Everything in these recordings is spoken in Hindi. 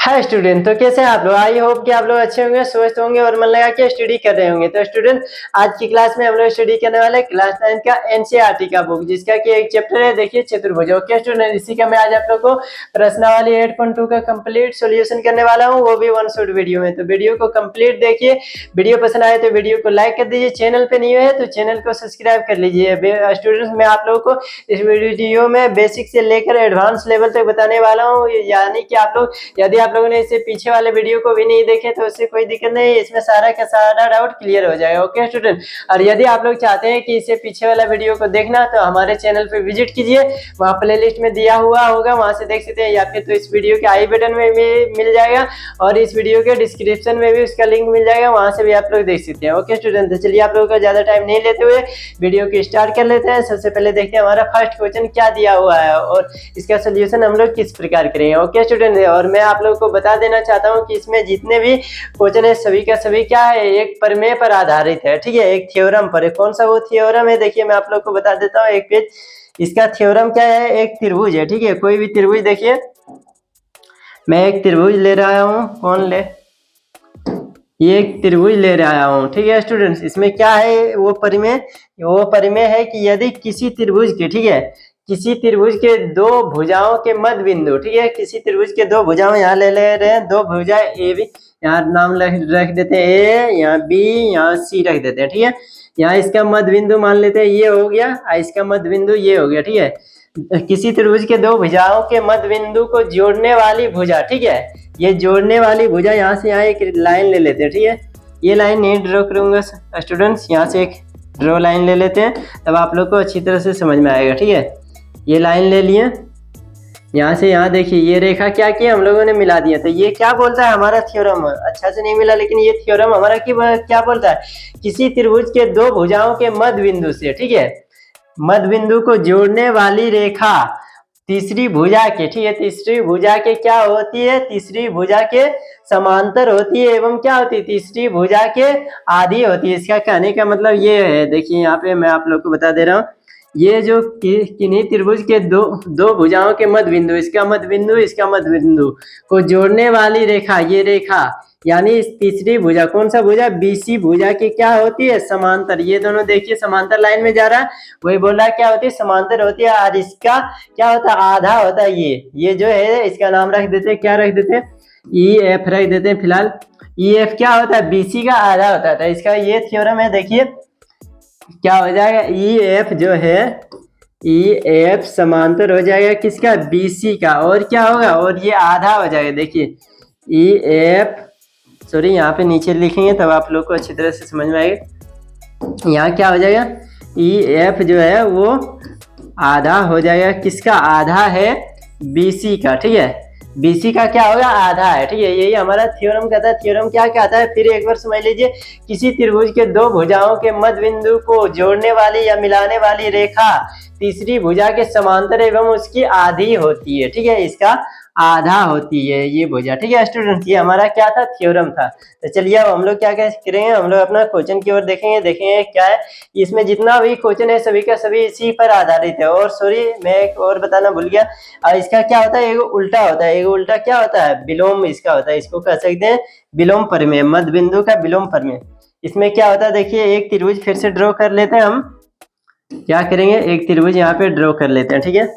हाय स्टूडेंट, तो कैसे हैं आप लोग। आई होप कि आप लोग अच्छे होंगे, स्वस्थ होंगे और मन लगा के स्टडी कर रहे होंगे। तो स्टूडेंट, आज की क्लास में हम लोग स्टडी करने वाले क्लास 9 का एनसीईआरटी का बुक, जिसका कि एक चैप्टर है, देखिए चतुर्भुज। ओके स्टूडेंट, इसी का मैं आज आप लोग को प्रश्नावली 8.2 का कंप्लीट सॉल्यूशन करने वाला हूँ, वो भी वन शॉट वीडियो में। तो वीडियो को कंप्लीट देखिए। वीडियो पसंद आए तो वीडियो को लाइक कर दीजिए। चैनल पे न्यू है तो चैनल को सब्सक्राइब कर लीजिए। स्टूडेंट्स, मैं आप लोग को इस वीडियो में बेसिक से लेकर एडवांस लेवल तक बताने वाला हूँ, यानी कि आप लोग, यदि आप लोगों ने इससे पीछे वाले वीडियो को भी नहीं देखे तो उससे कोई दिक्कत नहीं, इसमें सारा का सारा डाउट क्लियर हो जाएगा। ओके स्टूडेंट, और यदि आप लोग चाहते हैं कि इससे पीछे वाला वीडियो को देखना तो हमारे चैनल पे विजिट कीजिए, वहाँ प्लेलिस्ट में दिया हुआ होगा, वहाँ से देख सकते हैं, या फिर तो इस वीडियो के आई बटन में भी मिल जाएगा और इस वीडियो के डिस्क्रिप्शन में भी उसका लिंक मिल जाएगा, वहाँ से भी आप लोग देख सकते हैं। ओके स्टूडेंट, तो चलिए आप लोगों का ज्यादा टाइम नहीं लेते हुए वीडियो को स्टार्ट कर लेते हैं। सबसे पहले देखते हैं हमारा फर्स्ट क्वेश्चन क्या दिया हुआ है और इसका सोल्यूशन हम लोग किस प्रकार करेंगे। ओके स्टूडेंट, और मैं आप लोगों को बता देना चाहता हूं कि इसमें जितने भी क्वेश्चन है सभी का सभी क्या है, एक प्रमेय पर आधारित है। ठीक है, एक थ्योरम पर है। कौन सा वो थ्योरम है, देखिए मैं आप लोग को बता देता हूँ। एक पेज, इसका थ्योरम क्या है, एक त्रिभुज है। ठीक है, कोई भी त्रिभुज, देखिए मैं एक त्रिभुज ले रहा हूँ। कौन ले, ये एक त्रिभुज ले रहा हूँ। ठीक है स्टूडेंट्स, इसमें क्या है, वो परिमेय है कि यदि किसी त्रिभुज के, ठीक है, किसी त्रिभुज के दो भुजाओं के मध्य बिंदु, ठीक है, किसी त्रिभुज के दो भुजाओं, यहाँ ले रहे हैं दो भुजा ए बी, यहाँ नाम रख देते हैं ए, यहाँ बी, यहाँ सी रख देते हैं। ठीक है, यहाँ इसका मध्य बिंदु मान लेते हैं ये हो गया, इसका मध्य बिंदु ये हो गया। ठीक है, किसी त्रिभुज के दो भुजाओं के मध्य बिंदु को जोड़ने वाली भुजा, ठीक है, ये जोड़ने वाली भुजा, यहाँ से यहाँ एक लाइन ले लेते हैं। ठीक है, ये लाइन नहीं ड्रॉ करूंगा स्टूडेंट्स, यहाँ से एक ड्रॉ लाइन ले लेते हैं, तब आप लोग को अच्छी तरह से समझ में आएगा। ठीक है, ये लाइन ले लिए, यहाँ से यहाँ देखिए ये रेखा क्या किया हम लोगों ने, मिला दिया। तो ये क्या बोलता है, हमारा थ्योरम अच्छा से नहीं मिला, लेकिन ये थ्योरम हमारा क्या बोलता है, किसी त्रिभुज के दो भुजाओं के मध्य बिंदु से, ठीक है, मध्य बिंदु को जोड़ने वाली रेखा तीसरी भुजा के, ठीक है, तीसरी भुजा के क्या होती है, तीसरी भुजा के समांतर होती है एवं क्या होती है, तीसरी भुजा के आधी होती है। इसका कहने का मतलब ये है, देखिए यहाँ पे मैं आप लोग को बता दे रहा हूँ, ये जो किन्हीं त्रिभुज के दो भुजाओं के मध्य बिंदु, इसका मध्य बिंदु, इसका मध्य बिंदु को जोड़ने वाली रेखा, ये रेखा यानी इस तीसरी भुजा, कौन सा भुजा, बीसी भुजा की क्या होती है, समांतर। ये दोनों देखिए समांतर लाइन में जा रहा है, वही बोल रहा है क्या होती है, समांतर होती है। और इसका क्या होता है, आधा होता है। ये जो है इसका नाम रख देते हैं, क्या रख देते हैं, ई एफ रख देते हैं फिलहाल। ई एफ क्या होता है, बीसी का आधा होता था। इसका ये थ्योरम है, देखिए क्या हो जाएगा, ई एफ जो है, ई एफ समांतर हो जाएगा किसका, बीसी का, और क्या होगा, और ये आधा हो जाएगा। देखिए ई एफ, सॉरी यहाँ पे नीचे लिखेंगे तब आप लोग को अच्छी तरह से समझ में आएगा। यहाँ क्या हो जाएगा, ई एफ जो है वो आधा हो जाएगा, किसका, आधा है बीसी का। ठीक है, बीसी का क्या होगा, आधा है। ठीक है, यही हमारा थ्योरम कहता है। थ्योरम क्या कहता है, फिर एक बार समझ लीजिए, किसी त्रिभुज के दो भुजाओं के मध्य बिंदु को जोड़ने वाली या मिलाने वाली रेखा तीसरी भुजा के समांतर एवं उसकी आधी होती है। ठीक है, इसका आधा होती है ये भुजा। ठीक है स्टूडेंट, ये हमारा क्या था, थ्योरम था। तो चलिए अब हम लोग क्या करेंगे, हम लोग अपना क्वेश्चन की ओर देखेंगे क्या है। इसमें जितना भी क्वेश्चन है सभी का सभी इसी पर आधारित है। और सॉरी, मैं एक और बताना भूल गया, इसका क्या होता है, एक उल्टा होता है। एक उल्टा क्या होता है, विलोम इसका होता है। इसको कह सकते हैं विलोम प्रमेय, मध्य बिंदु का विलोम प्रमेय। इसमें क्या होता है, देखिए एक त्रिभुज फिर से ड्रॉ कर लेते हैं। हम क्या करेंगे, एक त्रिभुज यहाँ पे ड्रॉ कर लेते हैं। ठीक है,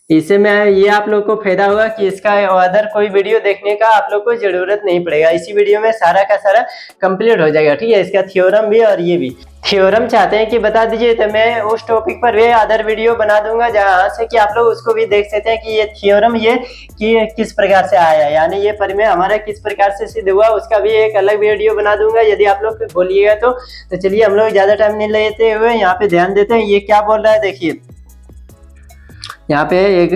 इससे मैं ये आप लोग को फायदा होगा कि इसका अदर कोई वीडियो देखने का आप लोग को जरूरत नहीं पड़ेगा, इसी वीडियो में सारा का सारा कंप्लीट हो जाएगा। ठीक है, इसका थ्योरम भी और ये भी। थ्योरम चाहते हैं कि बता दीजिए तो मैं उस टॉपिक पर भी अदर वीडियो बना दूंगा, जहाँ से कि आप लोग उसको भी देख सकते हैं कि ये थ्योरम ये कि किस प्रकार से आया, यानी ये प्रमेय हमारा किस प्रकार से सिद्ध हुआ, उसका भी एक अलग वीडियो बना दूंगा यदि आप लोग बोलिएगा तो चलिए हम लोग ज्यादा टाइम नहीं लेते हुए यहाँ पे ध्यान देते हैं। ये क्या बोल रहा है, देखिए यहाँ पे एक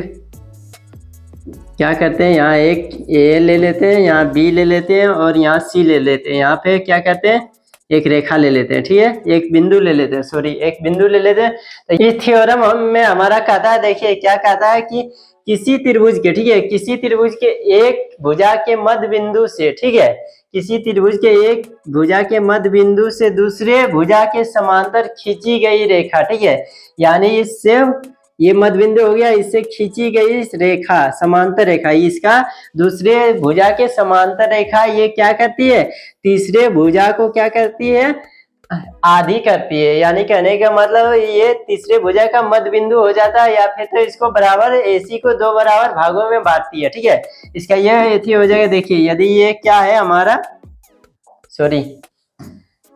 क्या करते हैं, यहाँ एक ए ले लेते हैं, यहाँ बी ले लेते हैं और यहाँ सी ले लेते हैं। यहाँ पे क्या करते हैं, एक रेखा ले लेते हैं। ठीक है, एक बिंदु ले लेते हैं, सॉरी एक बिंदु ले लेते हैं। तो ये थ्योरम में हमारा कहता है, देखिए क्या कहता है कि किसी त्रिभुज के, ठीक है, किसी त्रिभुज के एक भुजा के मध्य बिंदु से, ठीक है, किसी त्रिभुज के एक भुजा के मध्य बिंदु से दूसरे भुजा के समांतर खींची गई रेखा, ठीक है, यानी इससे ये मध्य बिंदु हो गया, इससे खींची गई रेखा समांतर रेखा, इसका दूसरे भुजा के समांतर रेखा ये क्या करती है, तीसरे भुजा को क्या करती है, आधी करती है। यानी कहने का मतलब ये तीसरे भुजा का मध्य बिंदु हो जाता है, या फिर तो इसको बराबर AC को दो बराबर भागों में बांटती है। ठीक है, इसका यह एथी हो जाएगा। देखिए यदि ये क्या है हमारा, सॉरी,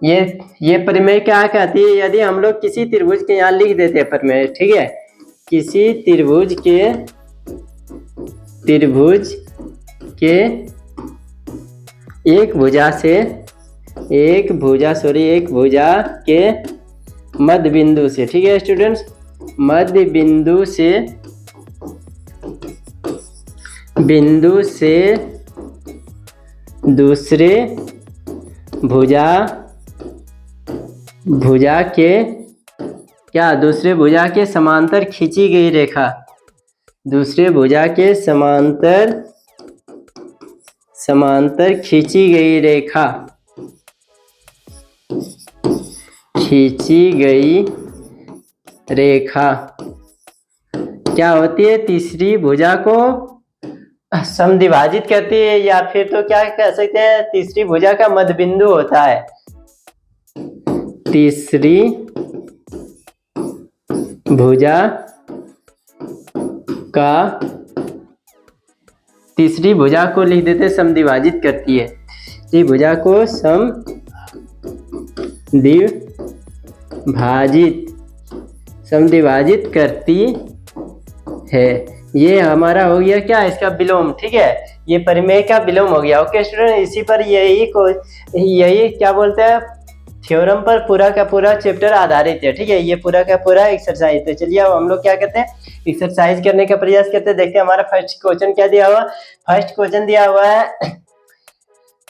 ये प्रमेय क्या कहती है, यदि हम लोग किसी त्रिभुज के यहाँ लिख देते हैं प्रमेय, ठीक है, किसी त्रिभुज के एक भुजा के मध्य बिंदु से, ठीक है स्टूडेंट्स, मध्य बिंदु से दूसरे भुजा के क्या, दूसरे भुजा के समांतर खींची गई रेखा, दूसरे भुजा के समांतर खींची गई रेखा क्या होती है, तीसरी भुजा को समद्विभाजित करती है, या फिर तो क्या कह सकते हैं, तीसरी भुजा का मध्य बिंदु होता है। तीसरी भुजा को लिख देते समद्विभाजित करती है, तीसरी भुजा को समद्विभाजित करती है। ये हमारा हो गया क्या, इसका विलोम। ठीक है, ये परिमेय का विलोम हो गया। ओके स्टूडेंट, इसी पर यही क्या बोलते हैं, थ्योरम पर पूरा का पूरा चैप्टर आधारित है। ठीक है, ये पूरा का पूरा एक्सरसाइज। तो चलिए अब हम लोग क्या करते हैं, एक्सरसाइज करने का प्रयास करते हैं। देखते हैं हमारा फर्स्ट क्वेश्चन क्या दिया हुआ। फर्स्ट क्वेश्चन दिया हुआ है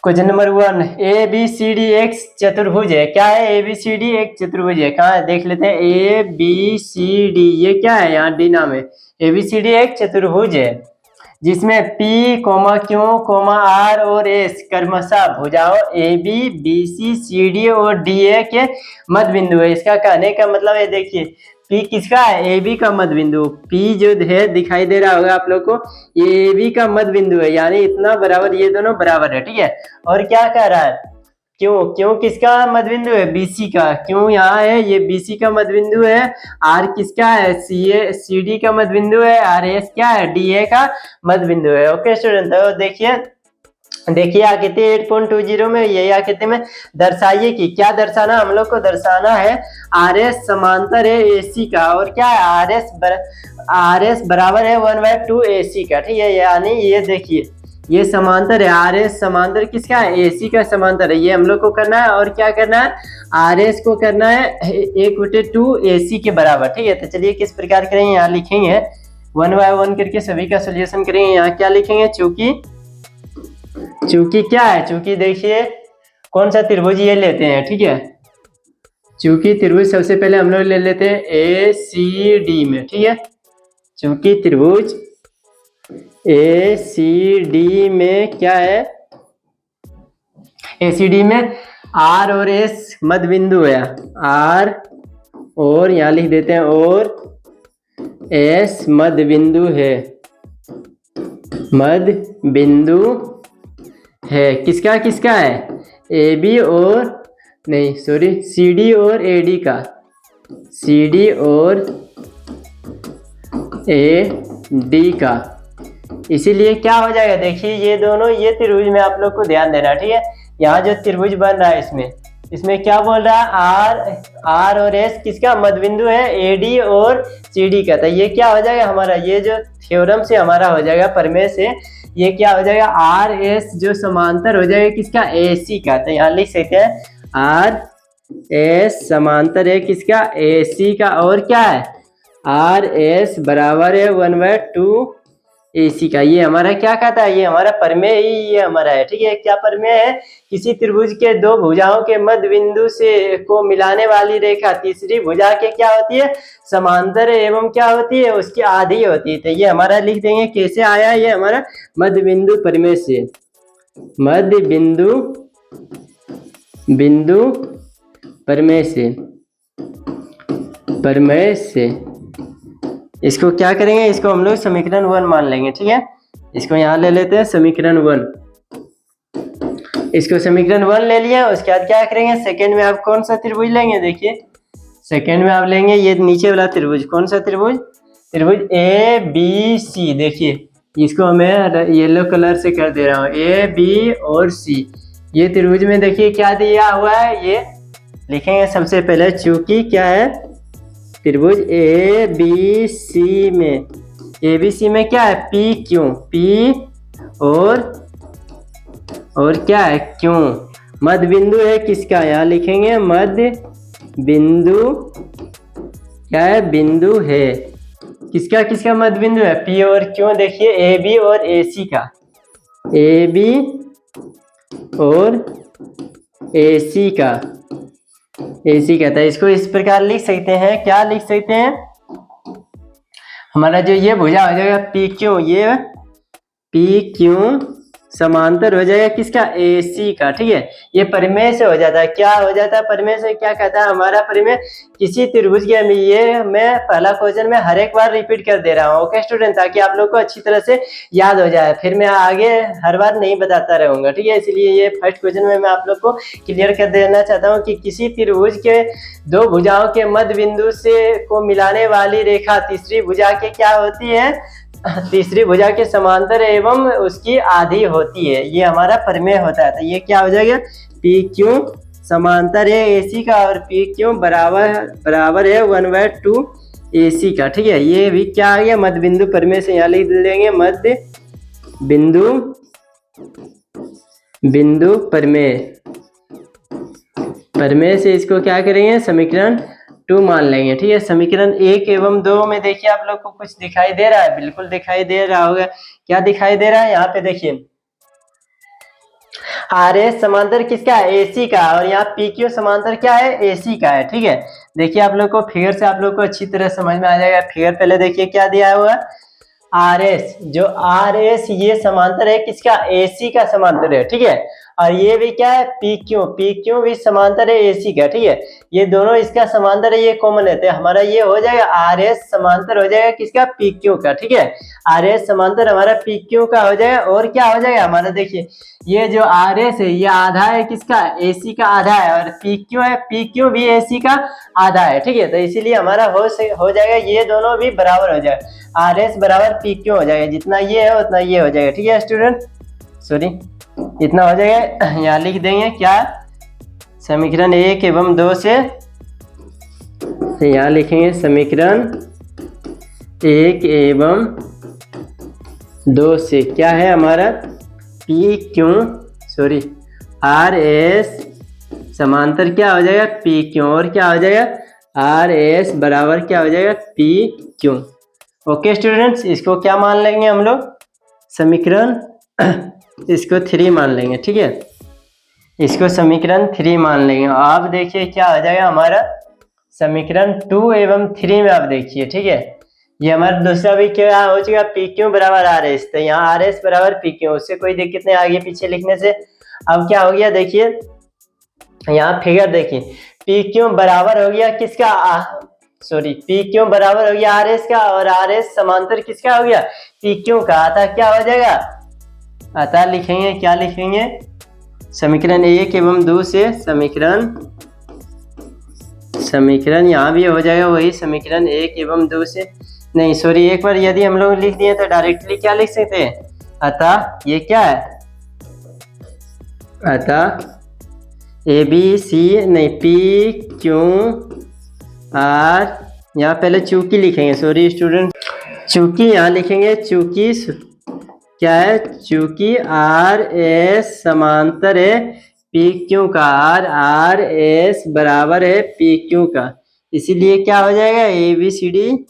क्वेश्चन नंबर 1, ABCD एक चतुर्भुज है। क्या है, ABCD एक चतुर्भुज है। कहाँ है, देख लेते हैं। ABCD ये क्या है, यहाँ D नाम है। ABCD एक चतुर्भुज है जिसमें P, Q, R और S क्रमशः भुजाओं AB, BC, CD और DA के मध्य बिंदु है। इसका कहने का मतलब है, देखिए P किसका है, AB का मध्य बिंदु। P जो है दिखाई दे रहा होगा आप लोग को, ये AB का मध्य बिंदु है, यानी इतना बराबर, ये दोनों बराबर है। ठीक है, और क्या कह रहा है, क्यों किसका मध्य बिंदु है, BC का। क्यों यहाँ है, ये BC का मध्य बिंदु है। R किसका है, CD का मध्य बिंदु है। RS क्या है, DA का मध्य बिंदु है। ओके स्टूडेंट, तो देखिए आकृति 8.20 में यही आकृति में दर्शाइए कि क्या दर्शाना, हम लोग को दर्शाना है RS समांतर है AC का, और क्या है RS बराबर है 1/2 AC का। ठीक है, यानी ये देखिए ये समांतर है, RS समांतर किसका है, AC का समांतर है। ये हम लोग को करना है, और क्या करना है, RS को करना है 1/2 AC के बराबर। ठीक है, तो चलिए किस प्रकार करेंगे, यहाँ लिखेंगे 1 by 1 करके सभी का सोल्यूशन करेंगे। यहाँ क्या लिखेंगे, चूंकि क्या है, चूंकि देखिए कौन सा त्रिभुज ये लेते हैं। ठीक है, चूंकि त्रिभुज सबसे पहले हम लोग ले लेते हैं ACD में। ठीक है, चूंकि त्रिभुज ACD में क्या है, ACD में R और S मध्य बिंदु है, R और यहाँ लिख देते हैं और S मध्य बिंदु है, मध्य बिंदु है। किसका है, AB और नहीं सॉरी CD और AD का, CD और AD का। इसीलिए क्या हो जाएगा, देखिए ये दोनों, ये त्रिभुज में आप लोग को ध्यान देना। ठीक है, यहाँ जो त्रिभुज बन रहा है इसमें क्या बोल रहा है, R और S किसका मध्य बिंदु है, AD और CD का। तो ये क्या हो जाएगा हमारा, ये जो थ्योरम से हमारा हो जाएगा, प्रमेय से ये क्या हो जाएगा, RS जो समांतर हो जाएगा किसका, AC का। तो यहाँ लिख सकते हैं RS समांतर है किसका, AC का, और क्या है RS बराबर है 1/2 AC का। ये हमारा क्या कहता है, ये हमारा प्रमेय ही ये हमारा है। ठीक है, क्या प्रमेय है, किसी त्रिभुज के दो भुजाओं के मध्य बिंदु से को मिलाने वाली रेखा तीसरी भुजा के क्या होती है, समांतर एवं क्या होती है, उसकी आधी होती है। तो ये हमारा लिख देंगे कैसे आया, ये हमारा मध्य बिंदु प्रमेय से, मध्य बिंदु प्रमेय से इसको क्या करेंगे, इसको हम लोग समीकरण 1 मान लेंगे। ठीक है, इसको यहाँ ले लेते हैं समीकरण 1। इसको समीकरण 1 ले लिया। उसके बाद क्या करेंगे, सेकंड में आप कौन सा त्रिभुज लेंगे, देखिए सेकंड में आप लेंगे ये नीचे वाला त्रिभुज। कौन सा त्रिभुज, त्रिभुज ए बी सी। देखिए इसको मैं येलो कलर से कर दे रहा हूँ, ए बी और सी। ये त्रिभुज में देखिए क्या दिया हुआ है, ये लिखेंगे सबसे पहले। चूंकि क्या है, त्रिभुज ए बी सी में, ए बी सी में क्या है, पी क्यों, पी और क्या है, क्यों। मध्य बिंदु है किसका, यहाँ लिखेंगे मध्य बिंदु क्या है, बिंदु है किसका, किसका मध्य बिंदु है, पी और क्यों। देखिए ए बी और ए सी का, ए बी और ए सी का, ए सी का। तो इसको इस प्रकार लिख सकते हैं, क्या लिख सकते हैं, हमारा जो ये भुजा हो जाएगा पी क्यों, ये पी क्यों समांतर हो जाएगा किसका, ए सी का। ठीक है, ये परिमेय से हो जाता है। क्या हो जाता है परिमेय से, क्या कहता है हमारा परिमेय, किसी त्रिभुज के, ये मैं पहला क्वेश्चन में हर एक बार रिपीट कर दे रहा हूँ। ओके स्टूडेंट, ताकि आप लोग को अच्छी तरह से याद हो जाए, फिर मैं आगे हर बार नहीं बताता रहूंगा। ठीक है, इसलिए ये फर्स्ट क्वेश्चन में मैं आप लोग को क्लियर कर देना चाहता हूँ कि किसी त्रिभुज के दो भुजाओं के मध्य बिंदु से को मिलाने वाली रेखा तीसरी भुजा के क्या होती है, तीसरी भुजा के समांतर एवं उसकी आधी होती है। ये हमारा परिमेय होता है। तो ये क्या हो जाएगा, पी क्यों समांतर है एसी का और पी क्यों बराबर है 1/2 एसी का। ठीक है, ये भी क्या आ गया, मध्य बिंदु परिमेय से यहाँ लिख देंगे मध्य बिंदु परिमेय से इसको क्या करेंगे, समीकरण 2 मान लेंगे। ठीक है, समीकरण 1 एवं 2 में देखिए आप लोग को कुछ दिखाई दे रहा है, बिल्कुल दिखाई दे रहा होगा। क्या दिखाई दे रहा है, यहाँ पे देखिए आर एस समांतर किसका है, एसी का, और यहाँ पी क्यू समांतर क्या है, एसी का है। ठीक है, देखिए आप लोग को फिगर से आप लोग को अच्छी तरह समझ में आ जाएगा। फिगर पहले देखिए क्या दिया हुआ, आर एस, जो आर एस ये समांतर है किसका, एसी का समांतर है। ठीक है, और ये भी क्या है, पी क्यू भी समांतर है एसी का। ठीक है, ये दोनों इसका समांतर है, ये कॉमन है। तो हमारा ये हो जाएगा आर एस समांतर हो जाएगा किसका, पी क्यू का। ठीक है, आर एस समांतर हमारा पी क्यू का हो जाएगा। और क्या हो जाएगा हमारा, देखिए ये जो आर एस है ये आधा है किसका, एसी का आधा है, और पी क्यू है, पी क्यू भी एसी का आधा है। ठीक है, तो इसीलिए हमारा हो जाएगा ये दोनों भी बराबर हो जाएगा, आर एस बराबर पी क्यू हो जाएगा। जितना ये है उतना ये हो जाएगा। ठीक है स्टूडेंट, सॉरी इतना हो जाएगा। यहाँ लिख देंगे क्या, समीकरण 1 एवं 2 से, यहाँ लिखेंगे समीकरण 1 एवं 2 से क्या है हमारा, P Q sorry R S समांतर क्या हो जाएगा, पी क्यू, और क्या हो जाएगा, आर एस बराबर क्या हो जाएगा, पी क्यू। ओके स्टूडेंट्स, इसको क्या मान लेंगे हम लोग, समीकरण इसको 3 मान लेंगे। ठीक है, इसको समीकरण 3 मान लेंगे। आप देखिए क्या हो जाएगा हमारा, समीकरण 2 एवं 3 में आप देखिए। ठीक है, ये हमारा दूसरा भी क्या हो चुका, पी क्यू बराबर आर एस। तो यहाँ आर एस बराबर पी क्यू, उससे कोई दिक्कत नहीं आगे पीछे लिखने से। अब क्या हो गया, देखिए यहाँ फिगर देखिए, पी क्यू बराबर हो गया किसका, सॉरी पी क्यू बराबर हो गया आर एस का, और आर एस समांतर किसका हो गया, पी क्यू का। अतः क्या हो जाएगा, अतः लिखेंगे, क्या लिखेंगे, समीकरण 1 एवं 2 से समीकरण यहाँ भी हो जाएगा वही, समीकरण 1 एवं 2 से, नहीं सॉरी एक बार यदि हम लोग लिख दिए तो डायरेक्टली क्या लिख सकते हैं, अतः ये क्या है, अतः ए बी सी नहीं पी क्यू आर, यहाँ पहले चूंकि लिखेंगे, सॉरी स्टूडेंट, चूंकि यहाँ लिखेंगे, चूंकि क्या है, चूंकि आर एस समांतर है पी क्यू का, आर एस बराबर है पी क्यू का, इसीलिए क्या हो जाएगा, ए बी सी डी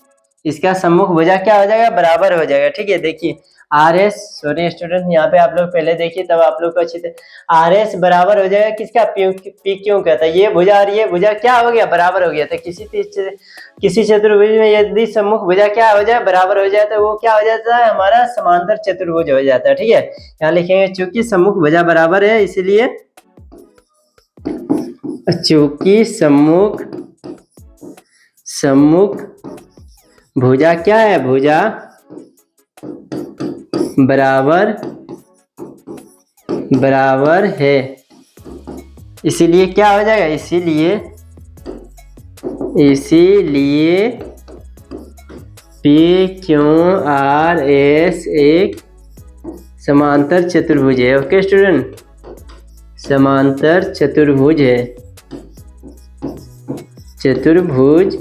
इसका सम्मुख भुजा क्या हो जाएगा, बराबर हो जाएगा। ठीक है, देखिए आर एस, सॉरी स्टूडेंट यहाँ पे आप लोग पहले देखिए तब आप लोग को अच्छी तरह, आर एस बराबर हो जाएगा किसका, पी क्यू का। तो ये भुजा और ये भुजा क्या हो गया, बराबर हो गया। तो किसी चतुर्भुज में यदि सम्मुख भुजा क्या हो जाए, बराबर हो जाए, तो वो क्या हो जाता है, हमारा समांतर चतुर्भुज हो जाता है। ठीक है, यहाँ लिखेंगे चूंकि सम्मुख भुजा बराबर है, इसलिए चूंकि सम्मुख भुजा क्या है, भुजा बराबर बराबर है, इसीलिए क्या हो जाएगा, इसीलिए पी क्यू आर एस एक समांतर चतुर्भुज है। ओके स्टूडेंट, समांतर चतुर्भुज है, चतुर्भुज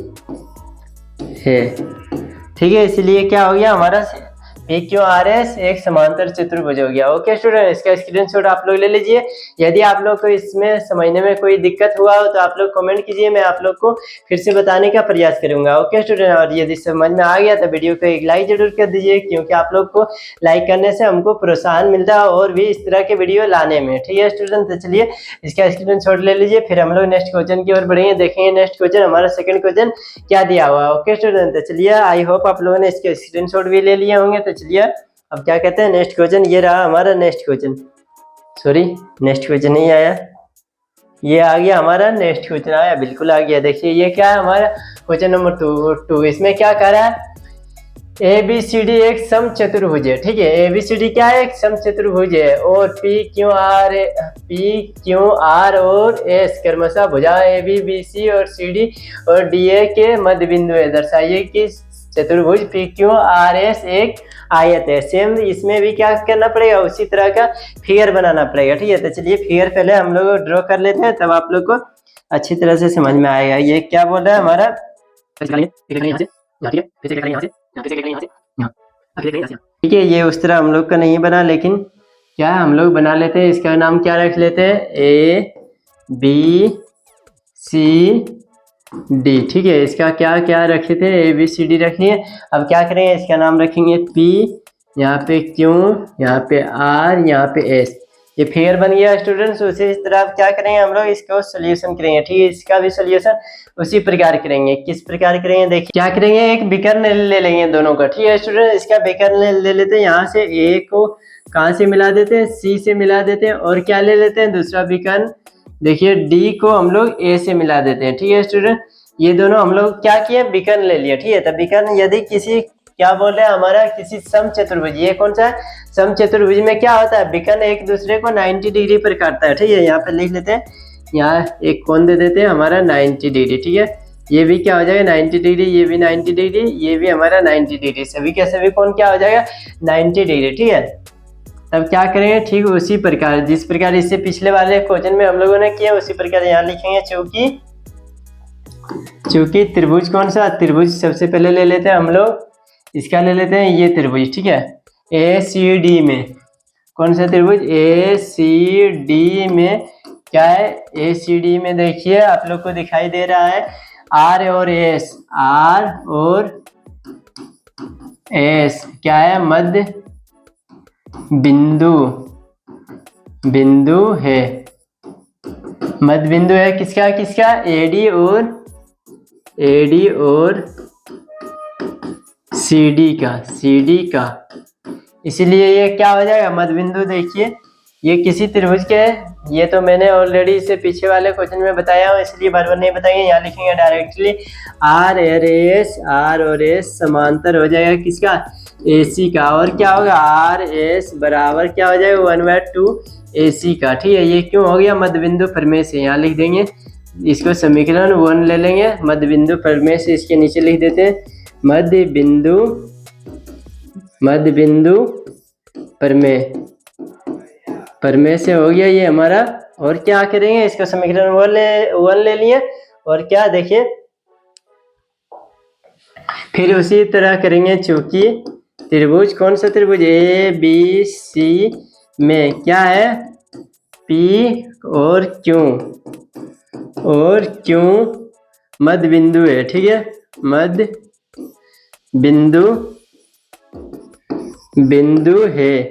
है, ठीक है। इसलिए क्या हो गया हमारा पी क्यू आर एस एक समांतर चतुर्भुज हो गया। ओके स्टूडेंट, इसका स्क्रीनशॉट आप लोग ले लीजिए। यदि आप लोग को इसमें समझने में कोई दिक्कत हुआ हो तो आप लोग कमेंट कीजिए, मैं आप लोग को फिर से बताने का प्रयास करूंगा। ओके स्टूडेंट, और यदि समझ में आ गया तो वीडियो को एक लाइक जरूर कर दीजिए, क्योंकि आप लोग को लाइक करने से हमको प्रोत्साहन मिलता है और भी इस तरह के वीडियो लाने में, ठीक है स्टूडेंट। तो चलिए इसका स्क्रीनशॉट ले लीजिए, फिर हम लोग नेक्स्ट क्वेश्चन की ओर बढ़ेंगे, देखेंगे नेक्स्ट क्वेश्चन हमारा सेकंड क्वेश्चन क्या दिया हुआ है। ओके स्टूडेंट, तो चलिए आई होप आप लोगों ने इसके स्क्रीनशॉट भी ले लिए होंगे। तो चलिए अब क्या कहते हैं, नेक्स्ट क्वेश्चन ये रहा हमारा next question, sorry next question नहीं आया, ये आ गया हमारा नेक्स्ट क्वेश्चन, आया बिल्कुल आ गया। देखिए ये क्या है हमारा क्वेश्चन नंबर टू। इसमें क्या कह रहा है, ए बी सी डी एक समचतुर्भुज है, ठीक है। ए बी सी डी क्या है, एक समचतुर्भुज है, और पी क्यू आर और एस क्रमशः भुजा ए बी बी सी और सी डी और डी ए के मध्य बिंदु है। दर्शाइए कि चतुर्भुज पी क्यू आर एस एक आयत है। सेम इसमें भी क्या करना पड़ेगा, उसी तरह का फिगर बनाना पड़ेगा, ठीक है। तो चलिए फिगर पहले हम लोग ड्रॉ कर लेते हैं, तब आप लोग को अच्छी तरह से समझ में आएगा। ये क्या बोल रहा है हमारा, ठीक है। ये उस तरह हम लोग का नहीं बना, लेकिन क्या हम लोग बना लेते हैं, इसका नाम क्या रख लेते हैं, ए बी सी डी, ठीक है। इसका क्या क्या रखे थे, ए बी सी डी रख लिए। अब क्या करेंगे, इसका नाम रखेंगे पी, यहाँ पे क्यू, यहाँ पे आर, यहाँ पे एस। ये फिगर बन गया स्टूडेंट्स। उसी तरह क्या करेंगे हम लोग, इसको सोल्यूशन करेंगे, ठीक है। इसका भी सोल्यूशन उसी प्रकार करेंगे। किस प्रकार करेंगे, देखिए क्या करेंगे, एक विकर्ण ले लेंगे दोनों का, ठीक है स्टूडेंट। इसका विकर्ण ले लेते हैं, यहाँ से ए को कहाँ से मिला देते हैं, सी से मिला देते हैं, और क्या ले लेते हैं दूसरा विकर्ण, देखिए डी को हम लोग ए से मिला देते हैं, ठीक है स्टूडेंट। ये दोनों हम लोग क्या किए, विकर्ण ले लिया, ठीक है। तो विकर्ण यदि किसी क्या बोल रहे हैं हमारा, किसी समचतुर्भुज, ये कौन सा है, समचतुर्भुज में क्या होता है, विकर्ण एक दूसरे को 90 डिग्री पर काटता है, ठीक है। यहाँ पे लिख लेते हैं, यहाँ एक कोण दे देते हैं हमारा 90 डिग्री, ठीक है। ये भी क्या हो जाएगा 90 डिग्री, ये भी 90 डिग्री, ये भी हमारा 90 डिग्री, सभी के सभी कोण क्या हो जाएगा 90 डिग्री, ठीक है। तब क्या करेंगे, ठीक उसी प्रकार जिस प्रकार इससे पिछले वाले क्वेश्चन में हम लोगों ने किया, उसी प्रकार यहाँ लिखेंगे। चूंकि त्रिभुज कौन सा, त्रिभुज सबसे पहले ले लेते हैं हम लोग, इसका ले लेते हैं ये त्रिभुज, ठीक है। ए सी डी में कौन सा त्रिभुज, ए सी डी में क्या है, ए सी डी में देखिए आप लोग को दिखाई दे रहा है आर और एस, आर और एस क्या है, मध्य बिंदु है, मध्य बिंदु है किसका किसका, एडी और सीडी का। इसलिए ये क्या हो जाएगा, मध्य बिंदु। देखिए ये किसी त्रिभुज के, ये तो मैंने ऑलरेडी इससे पीछे वाले क्वेश्चन में बताया हूँ, इसलिए बार बार नहीं बताएंगे। यहाँ लिखेंगे डायरेक्टली आर और एस समांतर हो जाएगा किसका, AC का, और क्या होगा आर एस बराबर क्या हो जाएगा 1/2 AC का, ठीक है। ये क्यों हो गया, मध्य बिंदु प्रमेय से, यहाँ लिख देंगे इसको, समीकरण 1 ले लेंगे, मध्य बिंदु प्रमेय से इसके नीचे लिख देते हैं मध्य बिंदु प्रमेय से हो गया ये हमारा। और क्या करेंगे, इसका समीकरण 1 ले लिए, और क्या देखिए फिर उसी तरह करेंगे। चूंकि त्रिभुज कौन सा त्रिभुज, ए बी सी में क्या है, पी और क्यू मध्य बिंदु है, ठीक है। मध्य बिंदु है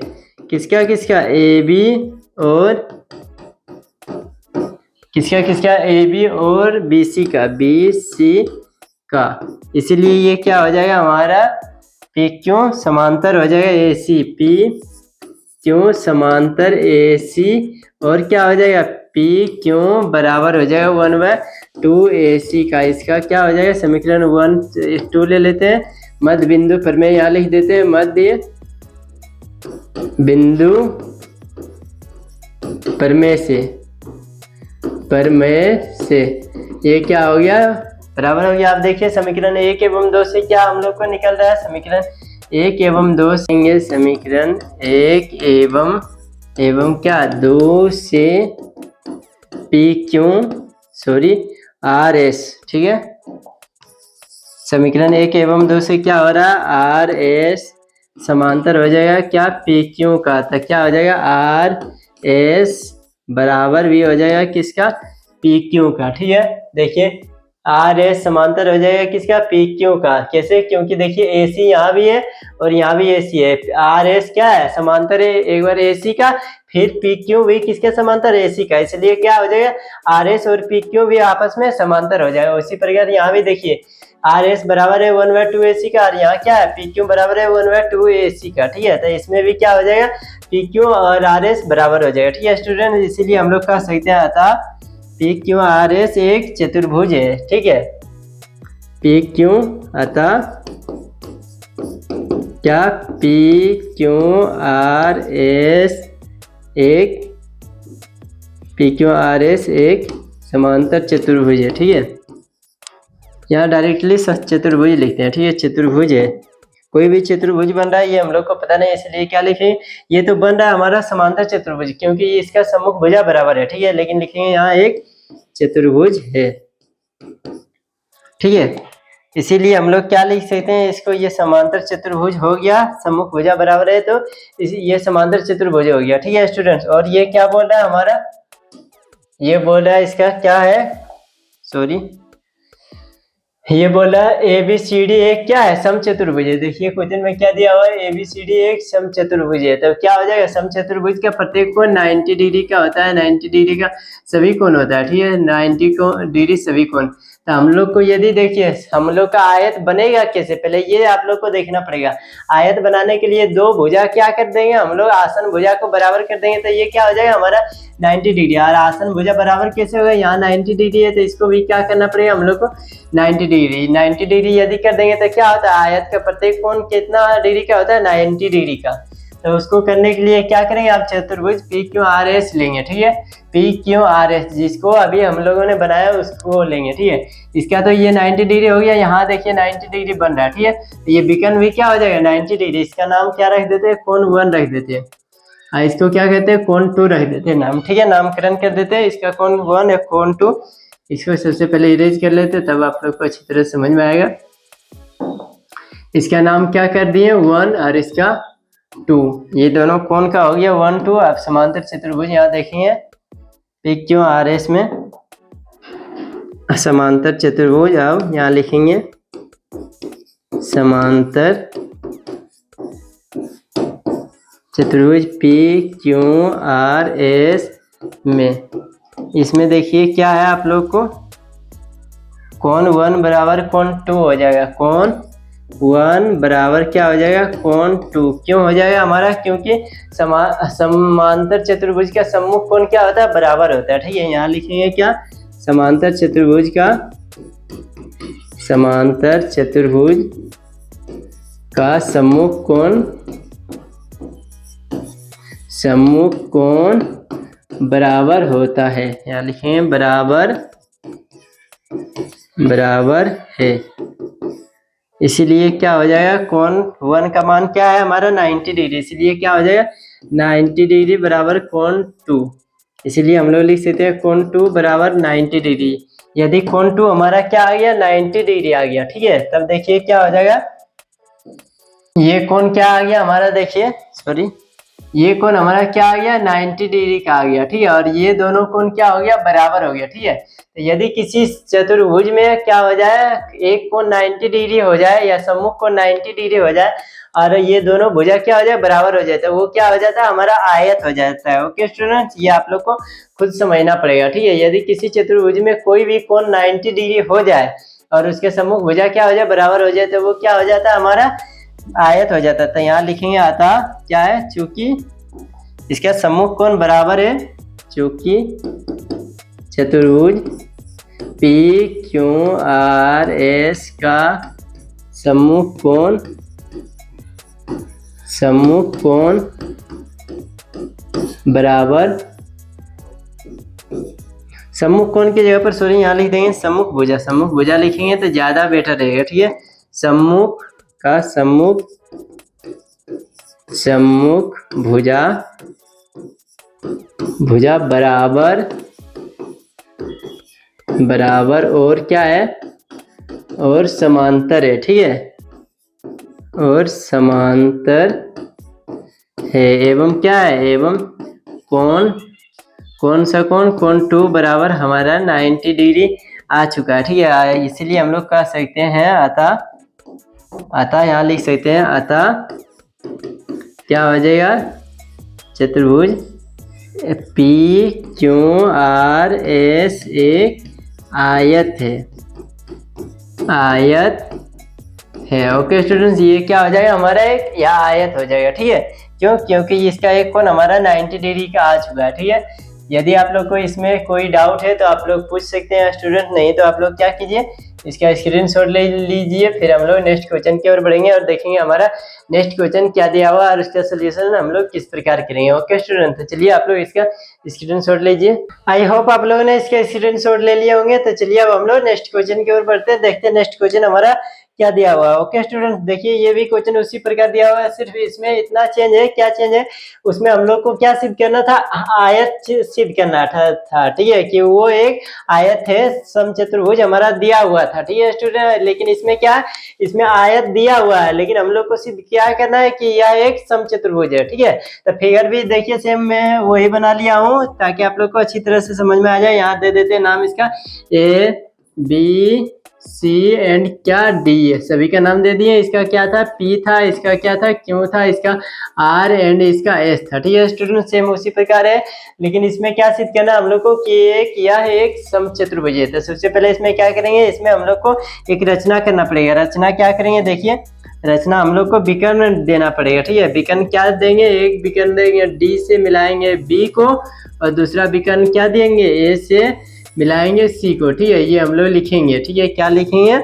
किसका किसका, ए बी और किसका ए बी और बी सी का। इसीलिए ये क्या हो जाएगा हमारा, पी क्यों समांतर हो जाएगा ए सी, पी क्यों समांतर ए सी, और क्या हो जाएगा पी क्यों बराबर हो जाएगा 1/2 AC का। इसका क्या हो जाएगा, समीकरण 1 2 ले लेते हैं, मध्य बिंदु प्रमेय यहाँ लिख देते हैं, मध्य बिंदु प्रमेय से ये क्या हो गया, बराबर हो गया। आप देखिए समीकरण 1 एवं 2 से क्या हम लोग को निकल रहा है, समीकरण 1 एवं 2 से, समीकरण 1 एवं क्या 2 से आर एस, ठीक है। समीकरण 1 एवं 2 से क्या हो रहा है, आर एस समांतर हो जाएगा क्या पी क्यू का, तो क्या हो जाएगा आर एस बराबर भी हो जाएगा किसका, पी क्यू का, ठीक है। देखिए आर एस समांतर हो जाएगा किसका, पी क्यू का। कैसे, क्योंकि देखिए ए सी यहाँ भी है और यहाँ भी ए सी है, आर एस क्या है समांतर है एक बार ए सी का, फिर पी क्यू भी किसके समांतर, ए सी का, इसलिए क्या हो जाएगा आर एस और पी क्यू भी आपस में समांतर हो जाएगा। उसी प्रकार यहाँ भी देखिए आर एस बराबर है 1/2 ए सी का, और यहाँ क्या है पी क्यू बराबर है 1/2 ए सी का, ठीक है। तो इसमें भी क्या हो जाएगा पी क्यू और आर एस बराबर हो जाएगा, ठीक है स्टूडेंट। इसीलिए हम लोग कह सकते हैं अतः पी क्यू आर एस एक चतुर्भुज है, ठीक है। पी क्यू अतः क्या पी क्यू आर एस एक समांतर चतुर्भुज है, ठीक है। यहाँ डायरेक्टली चतुर्भुज लिखते हैं, ठीक है, चतुर्भुज है। कोई भी चतुर्भुज बन रहा है ये हम लोग को पता नहीं, इसलिए क्या लिखेंगे, ये तो बन रहा है हमारा समांतर चतुर्भुज क्योंकि इसका सम्मुख भुजा बराबर है, ठीक है। लेकिन लिखेंगे यहाँ एक चतुर्भुज है, ठीक है। इसीलिए हम लोग क्या लिख सकते हैं इसको, ये समांतर चतुर्भुज हो गया, सम्मुख भुजा बराबर है तो ये समांतर चतुर्भुज हो गया, ठीक है स्टूडेंट्स। और ये क्या बोल रहा है हमारा, ये बोल रहा है इसका क्या है, ये बोला ए बी सी डी एक क्या है समचतुर्भुज है। देखिए क्वेश्चन में क्या दिया हुआ है, ए बी सी डी एक समचतुर्भुज है, तो क्या हो जाएगा समचतुर्भुज का प्रत्येक कोण 90 डिग्री का होता है, 90 डिग्री का सभी कोण होता है, ठीक है, 90 डिग्री सभी कोण। तो हम लोग को यदि देखिए हम लोग का आयत बनेगा कैसे, पहले ये आप लोग को देखना पड़ेगा। आयत बनाने के लिए दो भुजा क्या कर देंगे हम लोग, आसन भुजा को बराबर कर देंगे, तो ये क्या हो जाएगा हमारा 90 डिग्री। और आसन भुजा बराबर कैसे होगा, यहाँ 90 डिग्री है तो इसको भी क्या करना पड़ेगा हम लोग को 90 डिग्री यदि कर देंगे तो क्या होता है, आयत का प्रत्येक कोण कितना डिग्री का होता है 90 डिग्री का। तो उसको करने के लिए क्या करेंगे आप चतुर्भुज पी क्यू आर एस लेंगे, ठीक है, पी क्यू आर एस जिसको अभी हम लोगों ने बनाया उसको लेंगे, ठीक है। इसका तो ये 90 डिग्री हो गया, यहाँ देखिए 90 डिग्री बन रहा है, ठीक है। तो ये विकर्ण भी क्या हो जाएगा 90 डिग्री, इसका नाम क्या रख देते हैं, कोण 1 रख देते हैं, इसको क्या कहते हैं कोण 2 रख देते हैं नाम, ठीक है, नामकरण कर देते हैं इसका कोण 1 या कोण 2। इसको सबसे पहले इरेज कर लेते तब आप लोग को अच्छी तरह समझ में आएगा। इसका नाम क्या कर दिए 1 और इसका 2, ये दोनों कोण का हो गया 1 2। आप समांतर चतुर्भुज यहाँ देखेंगे पी क्यू आर एस में समांतर चतुर्भुज, अब यहाँ लिखेंगे समांतर चतुर्भुज पी क्यू आर एस में। इसमें देखिए क्या है आप लोग को कोण 1 बराबर कोण 2 हो जाएगा, कोण 1 बराबर क्या हो जाएगा कोण 2। क्यों हो जाएगा हमारा, क्योंकि समांतर चतुर्भुज का सम्मुख कोण क्या होता है बराबर होता है, ठीक है। यहाँ लिखेंगे क्या समांतर चतुर्भुज का सम्मुख कोण बराबर होता है, यहाँ लिखेंगे बराबर है। इसीलिए क्या हो जाएगा कोण 1 का मान क्या है हमारा 90 डिग्री, इसलिए क्या हो जाएगा 90 डिग्री बराबर कोण 2। इसलिए हम लोग लिख सकते हैं कोण 2 बराबर 90 डिग्री। यदि कोण 2 हमारा क्या आ गया 90 डिग्री आ गया, ठीक है, तब देखिए क्या हो जाएगा, ये कोण क्या आ गया हमारा, देखिए ये कोण हमारा क्या आ गया 90 डिग्री का आ गया, ठीक है। और ये दोनों कोण क्या हो गया बराबर हो गया, ठीक है। तो यदि किसी चतुर्भुज में क्या हो जाए एक कोण 90 डिग्री हो जाए या सम्मुख कोण 90 डिग्री हो जाए और ये दोनों भुजा क्या हो जाए बराबर हो जाए, तो वो क्या हो जाता है हमारा आयत हो जाता है। ओके स्टूडेंट्स, ये आप लोग को खुद समझना पड़ेगा, ठीक है। यदि किसी चतुर्भुज में कोई भी कोण 90 डिग्री हो जाए और उसके सम्मुख भुजा क्या हो जाए बराबर हो जाए, तो वो क्या हो जाता है हमारा आयत हो जाता है। तो यहाँ लिखेंगे अतः क्या है, चूंकि इसका सम्मुख कोण बराबर है, चूंकि चतुर्भुज पी क्यू आर एस का सम्मुख कोण बराबर, सम्मुख कोण की जगह पर सॉरी यहाँ लिख देंगे सम्मुख भुजा लिखेंगे तो ज्यादा बेटर रहेगा, ठीक है। सम्मुख भुजा बराबर और क्या है, और समांतर है, ठीक है, और समांतर है, एवं क्या है, एवं कौन सा कोण 2 बराबर हमारा 90 डिग्री आ चुका है, ठीक है। इसलिए हम लोग कह सकते हैं अतः यहाँ लिख सकते हैं, अतः क्या हो जाएगा, चतुर्भुज PQRS एक आयत है। ओके स्टूडेंट्स, ये क्या हो जाएगा हमारा, एक यह आयत हो जाएगा, ठीक है। क्यों, क्योंकि इसका एक कोण हमारा 90 डिग्री का आ चुका है, ठीक है। यदि आप लोग को इसमें कोई डाउट है तो आप लोग पूछ सकते हैं स्टूडेंट, नहीं तो आप लोग क्या कीजिए, इसका स्क्रीनशॉट ले लीजिए, फिर हम लोग नेक्स्ट क्वेश्चन की ओर बढ़ेंगे और देखेंगे हमारा नेक्स्ट क्वेश्चन क्या दिया हुआ और उसका सोल्यूशन हम लोग किस प्रकार करेंगे। ओके स्टूडेंट, तो चलिए आप लोग इसका स्क्रीनशॉट लीजिए। आई होप आप लोगों ने इसका स्क्रीनशॉट ले लिए होंगे। तो चलिए अब हम लोग नेक्स्ट क्वेश्चन की ओर बढ़ते हैं, देखते हैं नेक्स्ट क्वेश्चन हमारा क्या दिया हुआ है। ओके स्टूडेंट, देखिए ये भी क्वेश्चन उसी प्रकार दिया हुआ है, सिर्फ इसमें इतना चेंज है। क्या चेंज है, उसमें हम लोग को क्या सिद्ध करना था, आयत सिद्ध करना था, ठीक है, कि वो एक आयत है, समचतुर्भुज हमारा दिया हुआ था, ठीक है स्टूडेंट। लेकिन इसमें क्या, इसमें आयत दिया हुआ है, लेकिन हम लोग को सिद्ध क्या करना है कि यह एक समचतुर्भुज है, ठीक है। तो फिगर भी देखिए सेम मैं वही बना लिया हूँ ताकि आप लोग को अच्छी तरह से समझ में आ जाए। यहाँ दे देते हैं नाम इसका ABC एंड क्या D, सभी का नाम दे दिए। इसका क्या था, P था, इसका क्या था, Q था, इसका R एंड इसका S था, ठीक है स्टूडेंट। सेम उसी प्रकार है, लेकिन इसमें क्या सिद्ध करना हम लोग को कि यह एक समचतुर्भुज है। तो सबसे पहले इसमें क्या करेंगे, इसमें हम लोग को एक रचना करना पड़ेगा। रचना क्या करेंगे, देखिए रचना हम लोग को विकर्ण देना पड़ेगा, ठीक है। विकर्ण क्या देंगे, एक विकर्ण देंगे D से मिलाएंगे B को, और दूसरा विकर्ण क्या देंगे, A से मिलाएंगे C को, ठीक है। ये हम लोग लिखेंगे, ठीक है। क्या लिखेंगे,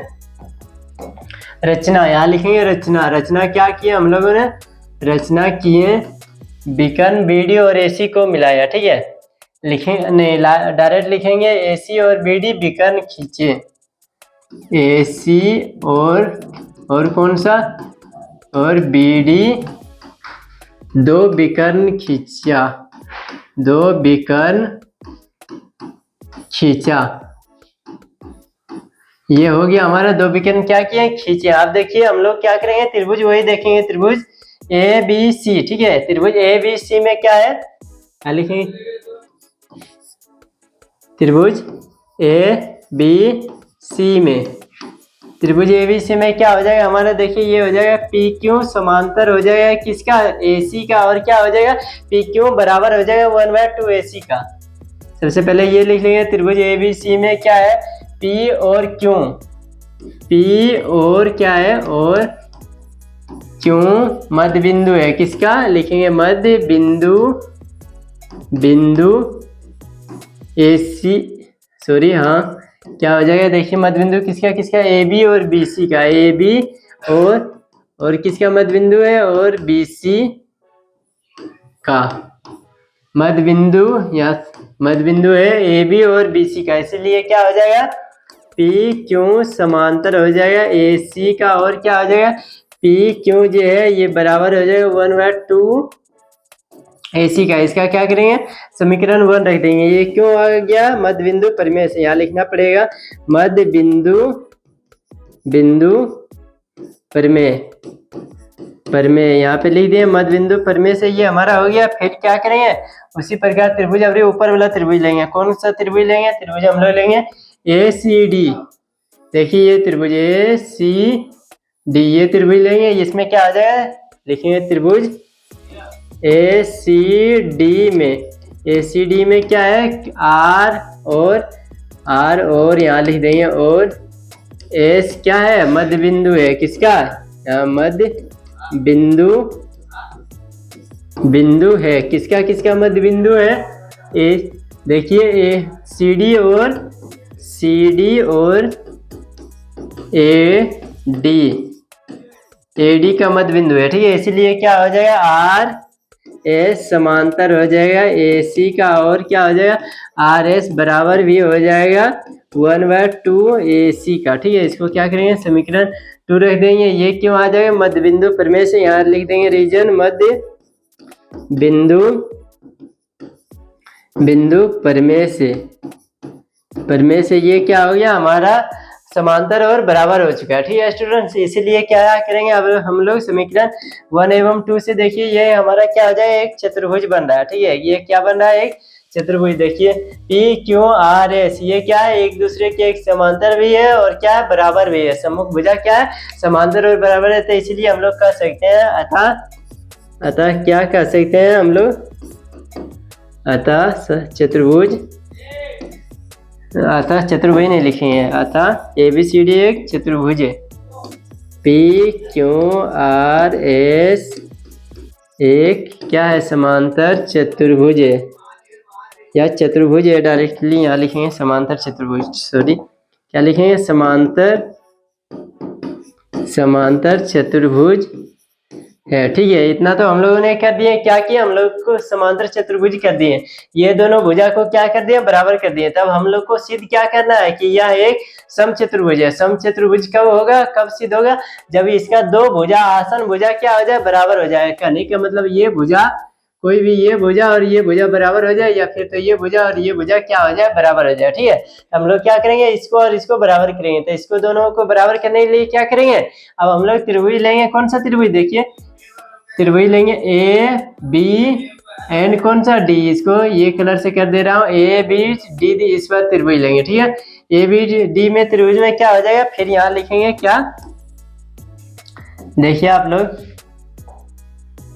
रचना, यहाँ लिखेंगे रचना क्या किया हम लोगों ने, रचना किए विकर्ण BD और AC को मिलाया, ठीक है। लिखेंगे नहीं, डायरेक्ट लिखेंगे AC और BD विकर्ण खींचे, AC और कौन सा, और BD दो विकर्ण खींचा, ये हो गया हमारा, दो विकर्ण क्या किए, खींचे। आप देखिए हम लोग क्या करेंगे, त्रिभुज वही देखेंगे, त्रिभुज ABC, ठीक है। त्रिभुज ABC में क्या है, लिखेंगे त्रिभुज ABC में, त्रिभुज ABC में क्या हो जाएगा हमारा, देखिए ये हो जाएगा PQ समांतर हो जाएगा किसका, AC का, और क्या हो जाएगा PQ बराबर हो जाएगा 1/2 AC का। सबसे पहले ये लिख लेंगे, त्रिभुज ABC में क्या है, P और क्या है, और Q मध्य बिंदु है किसका, लिखेंगे मध्य बिंदु AC, सॉरी हाँ क्या हो जाएगा, देखिए मध्य बिंदु किसका AB और BC का, AB और किसका मध्य बिंदु है, और BC का मध्य बिंदु, या मध्य बिंदु है AB और BC का, इसलिए क्या हो जाएगा PQ समांतर हो जाएगा AC का, और क्या हो जाएगा PQ जो है ये बराबर हो जाएगा 1/2 AC का। इसका क्या करेंगे, समीकरण 1 रख देंगे। ये क्यों आ गया, मध्य बिंदु परिमेय से, यहाँ लिखना पड़ेगा मध्य बिंदु परिमेय, यहाँ पे लिख दिए मध्य बिंदु परिमेय से, ये हमारा हो गया। फिर क्या करेंगे, उसी प्रकार त्रिभुज, अब ऊपर वाला त्रिभुज लेंगे, कौन सा त्रिभुज लेंगे, त्रिभुज हम लोग लेंगे ACD, देखिए ये त्रिभुज ACD, ये त्रिभुज लेंगे, इसमें क्या आ जाएगा, लिखेंगे त्रिभुज ACD में क्या है, R और यहाँ लिख देंगे, और S क्या है, मध्य बिंदु है किसका, यहाँ मध्य बिंदु है किसका मध्य बिंदु है, देखिए CD और AD AD का मध्य बिंदु है, ठीक है, इसीलिए क्या हो जाएगा आर एस समांतर हो जाएगा AC का, और क्या हो जाएगा RS बराबर भी हो जाएगा 1/2 AC का, ठीक है। इसको क्या करेंगे समीकरण 2 रख देंगे। ये क्यों आ जाएगा मध्य बिंदु प्रमेय से, यहाँ लिख देंगे रीजन मध्य बिंदु प्रमेय से ये क्या हो गया हमारा समांतर और बराबर हो चुका है, ठीक है स्टूडेंट्स। इसलिए क्या करेंगे अब हम लोग समीकरण 1 एवं 2 से, देखिए ये हमारा क्या हो जाए एक चतुर्भुज बन रहा है, ठीक है। ये क्या बन रहा है एक चतुर्भुज, देखिए PQRS ये क्या है एक दूसरे के एक समांतर भी है और क्या है बराबर भी है। सम्मुख भुजा क्या है समांतर और बराबर है, तो इसलिए हम लोग कह सकते हैं अतः क्या कह सकते हैं हम लोग, अतः चतुर्भुज नहीं लिखेंगे, अतः ABCD एक चतुर्भुज है। PQRS एक क्या है समांतर चतुर्भुज है, या चतुर्भुज है, डायरेक्टली यहाँ लिखेंगे समांतर चतुर्भुज, सॉरी क्या लिखेंगे समांतर चतुर्भुज है, ठीक है। इतना तो हम लोगों ने कर दिए, क्या किया हम लोग को समांतर चतुर्भुज कर दिए, ये दोनों भुजा को क्या कर दिया बराबर कर दिए। तब हम लोग को सिद्ध क्या करना है कि यह एक समचतुर्भुज है। समचतुर्भुज कब होगा, कब सिद्ध होगा, जब इसका दो भुजा आसन भुजा क्या हो जाए बराबर हो जाए। कहने का मतलब ये भुजा कोई भी ये भुजा और ये भुजा बराबर हो जाए, या फिर तो ये भुजा और ये भुजा क्या हो जाए बराबर हो जाए, ठीक है। हम लोग क्या करेंगे इसको और इसको बराबर करेंगे, तो इसको दोनों को बराबर करने के लिए क्या करेंगे अब हम लोग त्रिभुज लेंगे। कौन सा त्रिभुज, देखिए त्रिभुज लेंगे AB एंड कौन सा D, इसको ये कलर से कर दे रहा हूँ ABD, इस पर त्रिभुज लेंगे, ठीक है। ABD में त्रिभुज में क्या हो जाएगा, फिर यहाँ लिखेंगे क्या, देखिए आप लोग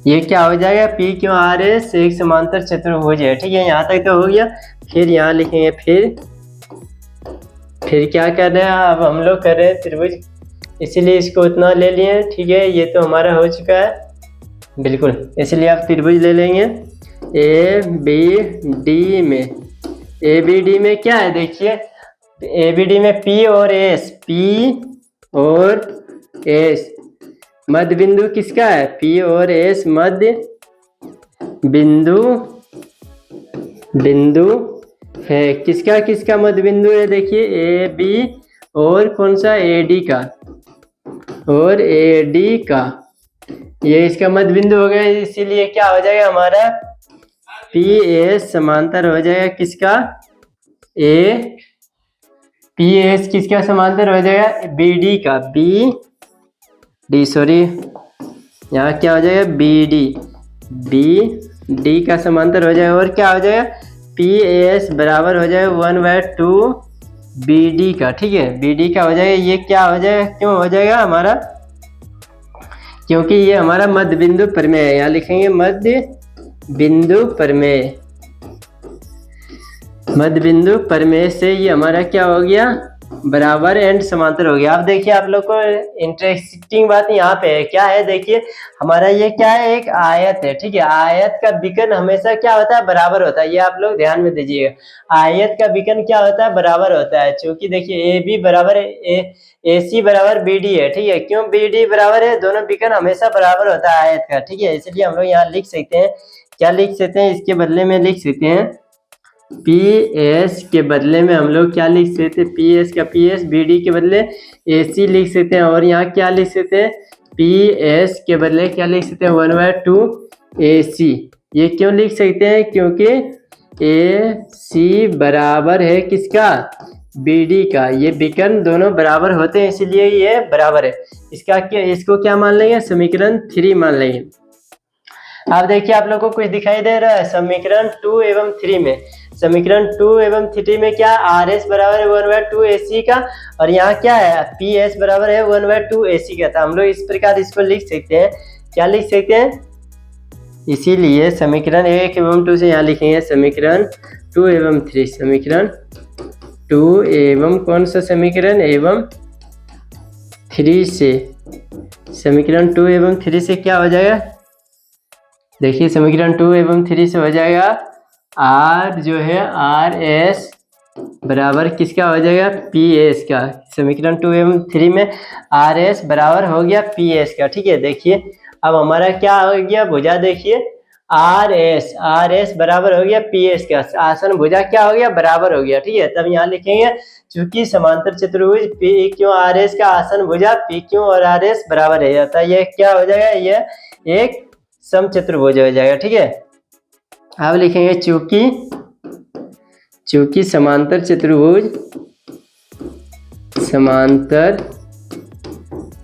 ये क्या हो जाएगा PQRS एक समांतर चतुर्भुज है, ठीक है। यहाँ तक तो हो गया। फिर यहाँ लिखेंगे फिर क्या कर रहे हैं अब हम लोग कर रहे हैं त्रिभुज, इसीलिए इसको उतना ले लिए, ठीक है। ये तो हमारा हो चुका है बिल्कुल, इसलिए आप त्रिभुज ले लेंगे ABD में क्या है, देखिए ABD में P और S मध्य बिंदु किसका है, P और S मध्य बिंदु है। किसका मध्य बिंदु है, देखिए AB और कौन सा AD का, ये इसका मध्य बिंदु हो गया, इसीलिए क्या हो जाएगा हमारा PS समांतर हो जाएगा किसका, PS किसका समांतर हो जाएगा BD का, BD सॉरी यहाँ क्या हो जाएगा BD का समांतर हो जाएगा, और क्या हो जाएगा PS बराबर हो जाएगा 1/2 BD का, ठीक है। BD का हो जाएगा, ये क्या हो जाएगा क्यों हो जाएगा हमारा, क्योंकि ये हमारा मध्य बिंदु प्रमेय है। यहाँ लिखेंगे मध्य बिंदु प्रमेय से ये हमारा क्या हो गया बराबर एंड समांतर हो गया। अब देखिए आप लोग को इंटरेस्टिंग बात यहाँ पे है, क्या है देखिए हमारा ये क्या है एक आयत है, ठीक है। आयत का विकर्ण हमेशा क्या होता है बराबर होता है, ये आप लोग ध्यान में दीजिएगा। आयत का विकर्ण क्या होता है बराबर होता है, क्योंकि देखिए AB बराबर AC बराबर BD है, ठीक है। क्यों BD बराबर है, दोनों विकर्ण हमेशा बराबर होता है आयत का, ठीक है। इसलिए हम लोग यहाँ लिख सकते हैं, क्या लिख सकते हैं, इसके बदले में लिख सकते हैं PS के बदले में हम लोग क्या लिख सकते हैं, PS का PS, BD के बदले AC लिख सकते हैं, और यहाँ क्या लिख सकते हैं PS के बदले क्या लिख सकते हैं 1/2 AC। ये क्यों लिख सकते हैं, क्योंकि AC बराबर है किसका BD का, ये विकर्ण दोनों बराबर होते हैं इसीलिए ये बराबर है। इसको क्या मान लेंगे समीकरण 3 मान लेंगे। अब देखिए आप लोग को कुछ दिखाई दे रहा है समीकरण 2 एवं 3 में, समीकरण 2 एवं 3 में क्या RS बराबर है 1/2 AC का, और यहाँ क्या है PS बराबर है 1/2 AC का। था हम लोग इस प्रकार इसको लिख सकते हैं, क्या लिख सकते हैं, इसीलिए समीकरण 1 एवं 2 से यहाँ लिखेंगे समीकरण 2 एवं 3, समीकरण 2 एवं कौन सा समीकरण एवं 3 से, समीकरण 2 एवं 3 से क्या हो जाएगा, देखिए समीकरण 2 एवं 3 से हो जाएगा R जो है RS बराबर किसका हो जाएगा, पी एस का। समीकरण 2 एवं 3 में आर एस बराबर हो गया पी एस का। ठीक है, देखिए अब हमारा क्या हो गया भुजा, देखिए आर एस बराबर हो गया पी एस का। आसन भुजा क्या हो गया, बराबर हो गया। ठीक है, तब यहाँ लिखेंगे चूंकि समांतर चतुर्भुज पी क्यू आर एस का आसन भुजा पी क्यू और आर एस बराबर है जाता है, ये क्या हो जाएगा, ये एक समचतुर्भुज हो जाएगा। ठीक है, अब लिखेंगे चूंकि समांतर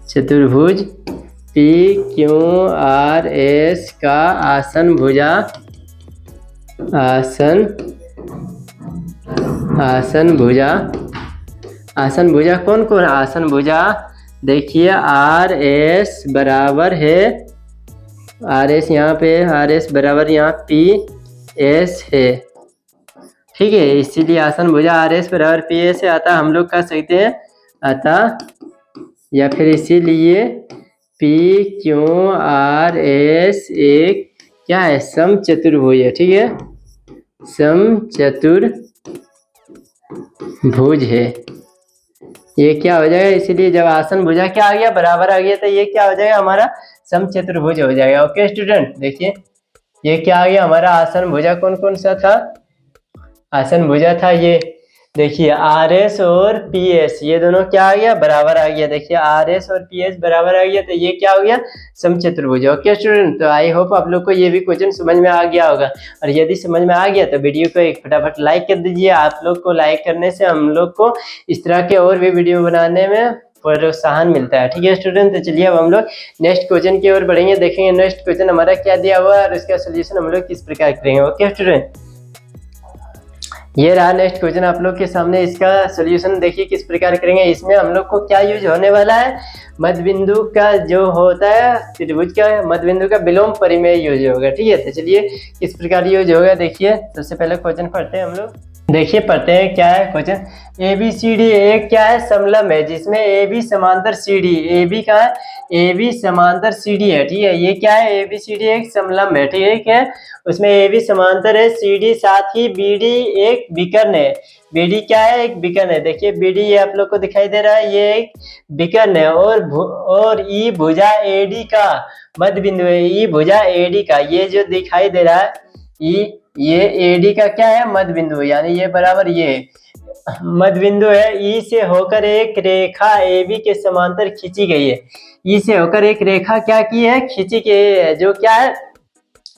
चतुर्भुज पी क्यू आर एस का आसन भुजा कौन कौन आसन भुजा, देखिए आर एस बराबर है, आर एस यहाँ पे आर एस बराबर यहाँ पी एस है। ठीक है, इसीलिए आसन भुजा आर एस बराबर पी एस है। अतः हम लोग कह सकते हैं या फिर इसीलिए पी क्यू आर एस एक क्या है, समचतुर्भुज है। ठीक है, समचतुर्भुज है। ये क्या हो जाएगा, इसीलिए जब आसन भुजा क्या आ गया, बराबर आ गया, तो ये क्या हो जाएगा, हमारा समचतुर्भुज हो जाएगा। ओके स्टूडेंट, देखिए ये क्या आ गया हमारा आसन भुजा कौन कौन सा था, आसन भुजा था ये, देखिए आर एस और पी एस, ये दोनों क्या आ गया, बराबर आ गया। देखिए आर एस और पी एस बराबर आ गया, तो ये क्या हो गया, समचतुर्भुज। ओके स्टूडेंट, तो आई होप आप लोग को ये भी क्वेश्चन समझ में आ गया होगा। और यदि समझ में आ गया तो वीडियो को एक फटाफट लाइक कर दीजिए। आप लोग को लाइक करने से हम लोग को इस तरह के और भी वीडियो बनाने में प्रोत्साहन मिलता है। ठीक है स्टूडेंट, तो चलिए अब हम लोग नेक्स्ट क्वेश्चन की ओर बढ़ेंगे, देखेंगे नेक्स्ट क्वेश्चन हमारा क्या दिया हुआ है और इसका सोल्यूशन हम लोग किस प्रकार करेंगे। ओके स्टूडेंट, ये रहा नेक्स्ट क्वेश्चन आप लोग के सामने, इसका सोल्यूशन देखिए किस प्रकार करेंगे। इसमें हम लोग को क्या यूज होने वाला है, मध्य बिंदु का जो होता है त्रिभुज का मध्य बिंदु का विलोम परिमेय यूज होगा। ठीक है, तो चलिए किस प्रकार यूज होगा, देखिए सबसे पहले क्वेश्चन पढ़ते हैं हम लोग। देखिए पढ़ते हैं क्या है question, A B C D एक क्या है, समलंब है, जिसमें ए बी समांतर सी डी, ए बी का है, ए बी समांतर सी डी है। ठीक है, ये क्या है, ए बी सी डी एक समलंब है। ठीक है, उसमें ए बी समांतर है सी डी, साथ ही बी डी एक विकर्ण है। बी डी क्या है, एक विकर्ण है। देखिए बी डी ये आप लोग को दिखाई दे रहा है, ये एक विकर्ण है। और ई भुजा ए डी का मध्य बिंदु है, ई भुजा ए डी का, ये जो दिखाई दे रहा है ये ए डी का क्या है, मध्य बिंदु है, यानी ये बराबर ये मध्य बिंदु है। ई से होकर एक रेखा ए बी के समांतर खींची गई है, ई से होकर एक रेखा क्या की है, खींची गई है, जो क्या है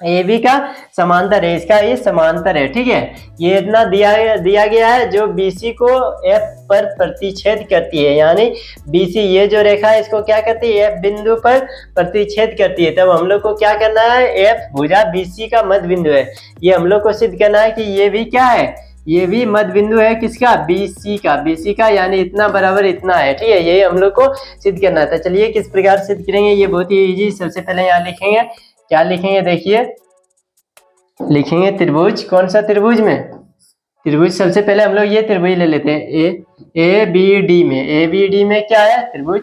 ए बी का समांतर है, इसका ये समांतर है। ठीक है, ये इतना दिया गया है जो BC को F पर प्रतिच्छेद करती है, यानी BC ये जो रेखा है इसको क्या करती है, F बिंदु पर प्रतिच्छेद करती है। तब हम लोग को क्या करना है, F भुजा BC का मध्य बिंदु है, ये हम लोग को सिद्ध करना है कि ये भी क्या है, ये भी मध्य बिंदु है किसका, BC का, यानी इतना बराबर इतना है। ठीक है, यही हम लोग को सिद्ध करना था। चलिए किस प्रकार सिद्ध करेंगे, ये बहुत ही इजी। सबसे पहले यहाँ लिखेंगे, क्या लिखेंगे, देखिए लिखेंगे त्रिभुज, कौन सा त्रिभुज में, त्रिभुज सबसे पहले हम लोग ये त्रिभुज ले लेते हैं, ए बी डी में, ए बी डी में क्या है त्रिभुज,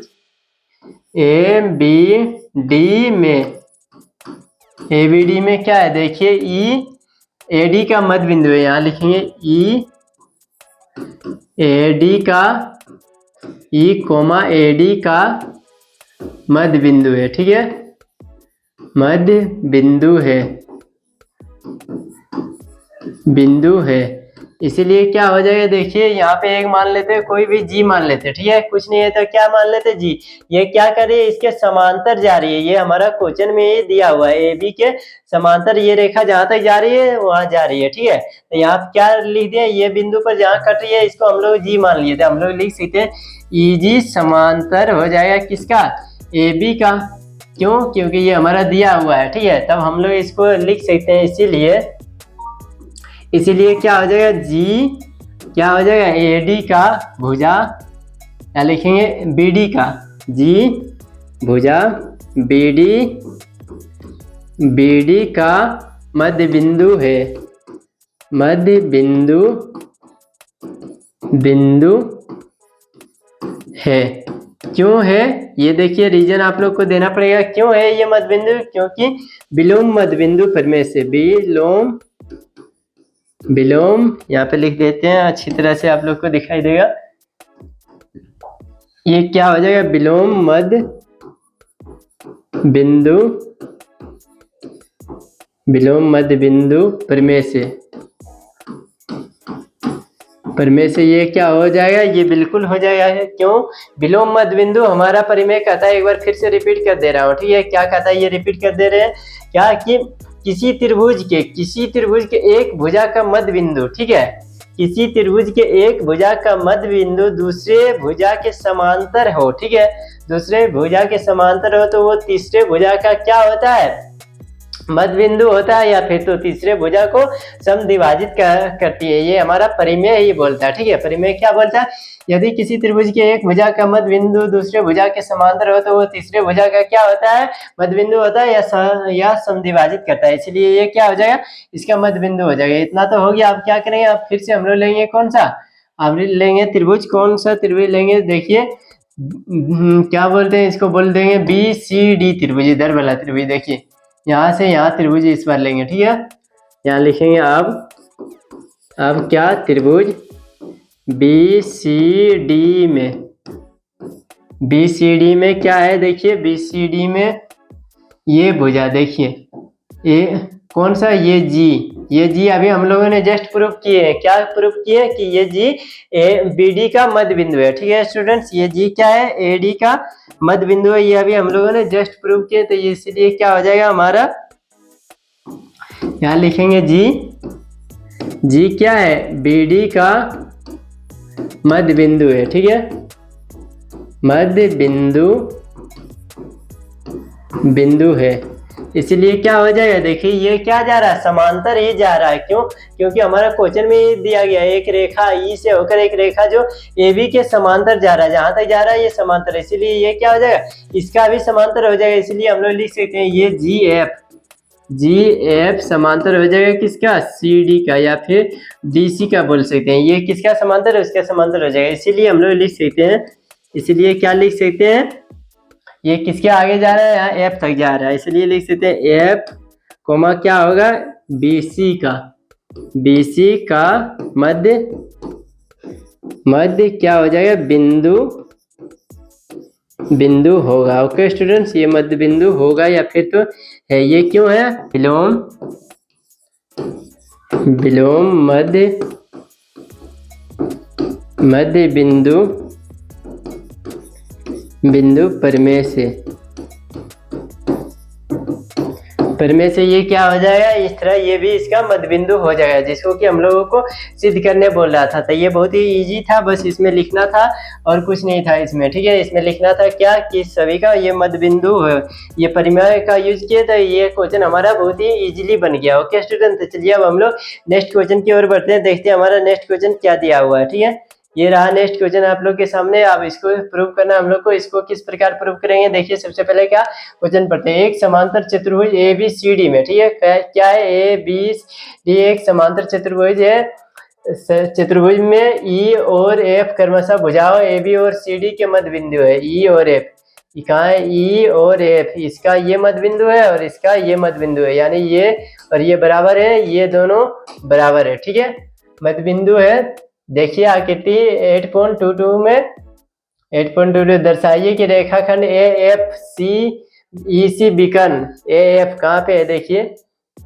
ए बी डी में क्या है, देखिए ई ए डी का मध्य बिंदु है, यहाँ लिखेंगे ई ए डी का, ई कोमा ए डी का मध्य बिंदु है। ठीक है, मध्य बिंदु है, इसीलिए क्या हो जाएगा, देखिए यहाँ पे एक मान लेते हैं, कोई भी जी मान लेते हैं। ठीक है, कुछ नहीं है तो क्या मान लेते हैं, जी। ये क्या कर रही है, इसके समांतर जा रही है, ये हमारा क्वेश्चन में ये दिया हुआ है, ए बी के समांतर ये रेखा जहां तक जा रही है वहां जा रही है। ठीक है, तो यहाँ क्या लिख दिया, ये बिंदु पर जहाँ कट रही है इसको हम लोग जी मान लिए थे, हम लोग लिख सकते हैं ई जी समांतर हो जाएगा किसका, ए बी का। क्यों, क्योंकि ये हमारा दिया हुआ है। ठीक है, तब हम लोग इसको लिख सकते हैं, इसीलिए क्या हो जाएगा, जी क्या हो जाएगा, ए डी का भुजा, या लिखेंगे बी डी का, जी भुजा बी डी का मध्य बिंदु है, मध्य बिंदु है। क्यों है, ये देखिए रीजन आप लोग को देना पड़ेगा, क्यों है ये मध्य बिंदु, क्योंकि विलोम मध्य बिंदु परिमेय से, विलोम विलोम यहाँ पे लिख देते हैं, अच्छी तरह से आप लोग को दिखाई देगा। ये क्या हो जाएगा, विलोम मध्य बिंदु, विलोम मध्य बिंदु परिमेय से ये क्या हो जाएगा, ये बिल्कुल हो जाएगा है। क्यों, विलोम मध्य बिंदु हमारा परिमेय कहता है, एक बार फिर से रिपीट कर दे रहा हूँ, ठीक है। क्या कहता है, ये रिपीट कर दे रहे हैं क्या, कि किसी त्रिभुज के एक भुजा का मध्य बिंदु, ठीक है, किसी त्रिभुज के एक भुजा का मध्य बिंदु दूसरे भुजा के समांतर हो, ठीक है, दूसरे भुजा के समांतर हो, तो वो तीसरे भुजा का क्या होता है, मध्य बिंदु होता है, या फिर तो तीसरे भुजा को समद्विभाजित करती है। ये हमारा परिमेय ही बोलता है, ठीक है। परिमेय क्या बोलता है, यदि किसी त्रिभुज के एक भुजा का मध्य बिंदु दूसरे भुजा के समांतर हो, तो वो तीसरे भुजा का क्या होता है, मध्य बिंदु होता है, या समद्विभाजित करता है। इसलिए ये क्या हो जाएगा, इसका मध्य बिंदु हो जाएगा। इतना तो हो गया। आप क्या करेंगे, आप फिर से हम लोग लेंगे कौन सा, आप लेंगे त्रिभुज, कौन सा त्रिभुज लेंगे, देखिए क्या बोलते हैं इसको, बोल देंगे BCD त्रिभुज, इधर वाला त्रिभुज। देखिए यहाँ से यहाँ त्रिभुज इस बार लेंगे, ठीक है। यहाँ लिखेंगे अब क्या, त्रिभुज BCD में क्या है, देखिए BCD में ये भुजा, देखिए ये कौन सा, ये G अभी हम लोगों ने जस्ट प्रूफ किए हैं। क्या प्रूफ किए, कि ये G BD का मध्य बिंदु है, ठीक है स्टूडेंट्स। ये G क्या है, AD का मध्य बिंदु है, ये अभी हम लोगों ने जस्ट प्रूव किए। तो इसलिए क्या हो जाएगा हमारा, यहाँ लिखेंगे G क्या है, BD का मध्य बिंदु है, ठीक है, मध्य बिंदु है। इसलिए क्या हो जाएगा, देखिए ये क्या जा रहा है, समांतर ही जा रहा है। क्यों, क्योंकि हमारा क्वेश्चन में दिया गया है एक रेखा ई से होकर एक रेखा जो AB के समांतर जा रहा है, जहां तक जा रहा है ये समांतर है, इसीलिए ये क्या हो जाएगा, इसका भी समांतर हो जाएगा। इसलिए हम लोग लिख सकते हैं ये GF समांतर हो जाएगा किसका, CD का, या फिर DC का बोल सकते हैं। ये किसका समांतर है, उसका समांतर हो जाएगा। इसीलिए हम लोग लिख सकते हैं, इसलिए क्या लिख सकते हैं, ये किसके आगे जा रहा है, यहाँ F तक जा रहा है, इसलिए लिख सकते हैं F कोमा क्या होगा, BC का मध्य क्या हो जाएगा, बिंदु होगा। ओके स्टूडेंट्स, ये मध्य बिंदु होगा, या फिर तो है। ये क्यों है, विलोम मध्य बिंदु परिमेय से ये क्या हो जाएगा, इस तरह ये भी इसका मध्य बिंदु हो जाएगा, जिसको कि हम लोगों को सिद्ध करने बोल रहा था। तो ये बहुत ही इजी था, बस इसमें लिखना था और कुछ नहीं था इसमें, ठीक है। इसमें लिखना था क्या, कि सभी का ये मध्य बिंदु है, ये परिमेय का यूज किया, तो ये क्वेश्चन हमारा बहुत ही इजीली बन गया। ओके स्टूडेंट, तो चलिए अब हम लोग नेक्स्ट क्वेश्चन की ओर बढ़ते हैं, देखते हैं हमारा नेक्स्ट क्वेश्चन क्या दिया हुआ है, ठीक है। ये रहा नेक्स्ट क्वेश्चन आप लोग के सामने। अब इसको प्रूव करना हम लोग को, इसको किस प्रकार प्रूव करेंगे, देखिए सबसे पहले क्या क्वेश्चन पढ़ते हैं। एक समांतर चतुर्भुज ABCD में, ठीक है, क्या है, ABCD एक समांतर चतुर्भुज है, चतुर्भुज में E और F क्रमशः भुजाओं AB और CD के मध्य बिंदु है। E और F कहाँ है, E और F, इसका ये मध्य बिंदु है और इसका ये मध्य बिंदु है, यानी ये और ये बराबर है, ये दोनों बराबर है, ठीक है, मध्य बिंदु है। देखिए आकृति 8.22 में 8.22 दर्शाइए कि रेखाखंड AFCEC विकर्ण AF कहाँ पे है, देखिए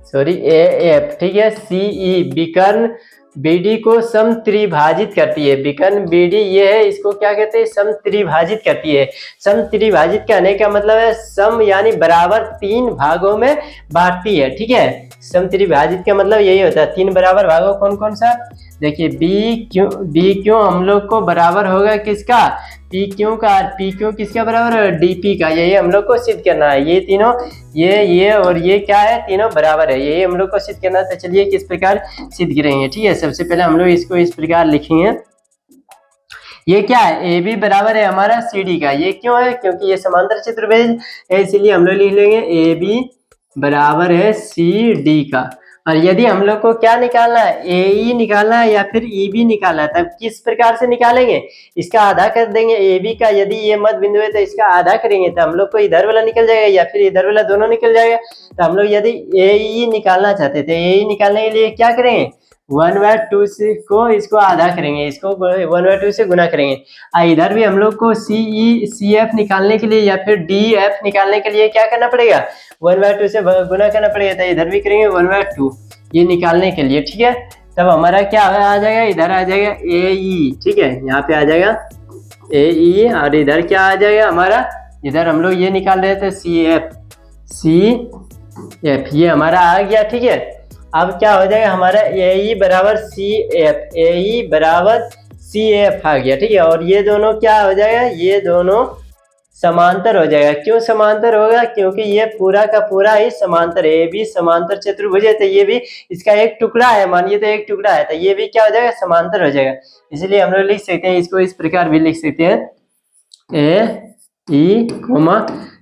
सॉरी AF, ठीक है, CE विकर्ण BD को समत्रिभाजित करती है। विकर्ण BD ये है, इसको क्या कहते हैं, समत्रिभाजित करती है। समत्रिभाजित कहने का मतलब है सम यानी बराबर 3 भागों में बांटती है, ठीक है। समत्रिभाजित का मतलब यही होता है, 3 बराबर भागों, कौन कौन सा, देखिए B क्यों हम लोग को बराबर होगा किसका, PQ का, PQ किसका बराबर है, DP का। यही हम लोग को सिद्ध करना है, ये तीनों ये और ये क्या है, तीनों बराबर है, यही हम लोग को सिद्ध करना है। तो चलिए किस प्रकार सिद्ध करेंगे, ठीक है। सबसे पहले हम लोग इसको इस प्रकार लिखेंगे, ये क्या है, AB बराबर है हमारा CD का। ये क्यों है, क्योंकि ये समांतर चतुर्भुज है, इसीलिए हम लोग लिख लेंगे AB बराबर है CD का। और यदि हम लोग को क्या निकालना है, AE निकालना है या फिर EB निकालना है, तब किस प्रकार से निकालेंगे, इसका आधा कर देंगे AB का। यदि ये मध्य बिंदु है तो इसका आधा करेंगे, तो हम लोग को इधर वाला निकल जाएगा या फिर इधर वाला, दोनों निकल जाएगा। तो हम लोग यदि AE निकालना चाहते थे, AE निकालने के लिए क्या करेंगे, 1/2 से को इसको आधा करेंगे, इसको 1/2 से गुना करेंगे। इधर भी हम लोग को CF निकालने के लिए या फिर DF निकालने के लिए क्या करना पड़ेगा, 1/2 से गुना करना पड़ेगा। तो इधर भी करेंगे 1/2 ये निकालने के लिए, ठीक है। तब हमारा क्या आ जाएगा, इधर आ जाएगा AE, ठीक है, यहाँ पे आ जाएगा AE और इधर क्या आ जाएगा हमारा, इधर हम लोग ये निकाल रहे थे CF ये हमारा आ गया, ठीक है। अब क्या हो जाएगा हमारा AE बराबर CF आ गया, ठीक है। और ये दोनों क्या हो जाएगा, ये दोनों समांतर हो जाएगा। क्यों समांतर होगा, क्योंकि ये पूरा का पूरा ही समांतर है। ये भी समांतर चतुर्भुज है, तो ये भी इसका एक टुकड़ा है, मानिए तो एक टुकड़ा है, तो ये भी क्या हो जाएगा, समांतर हो जाएगा। इसलिए हम लोग लिख सकते हैं इसको इस प्रकार भी लिख सकते हैं, AE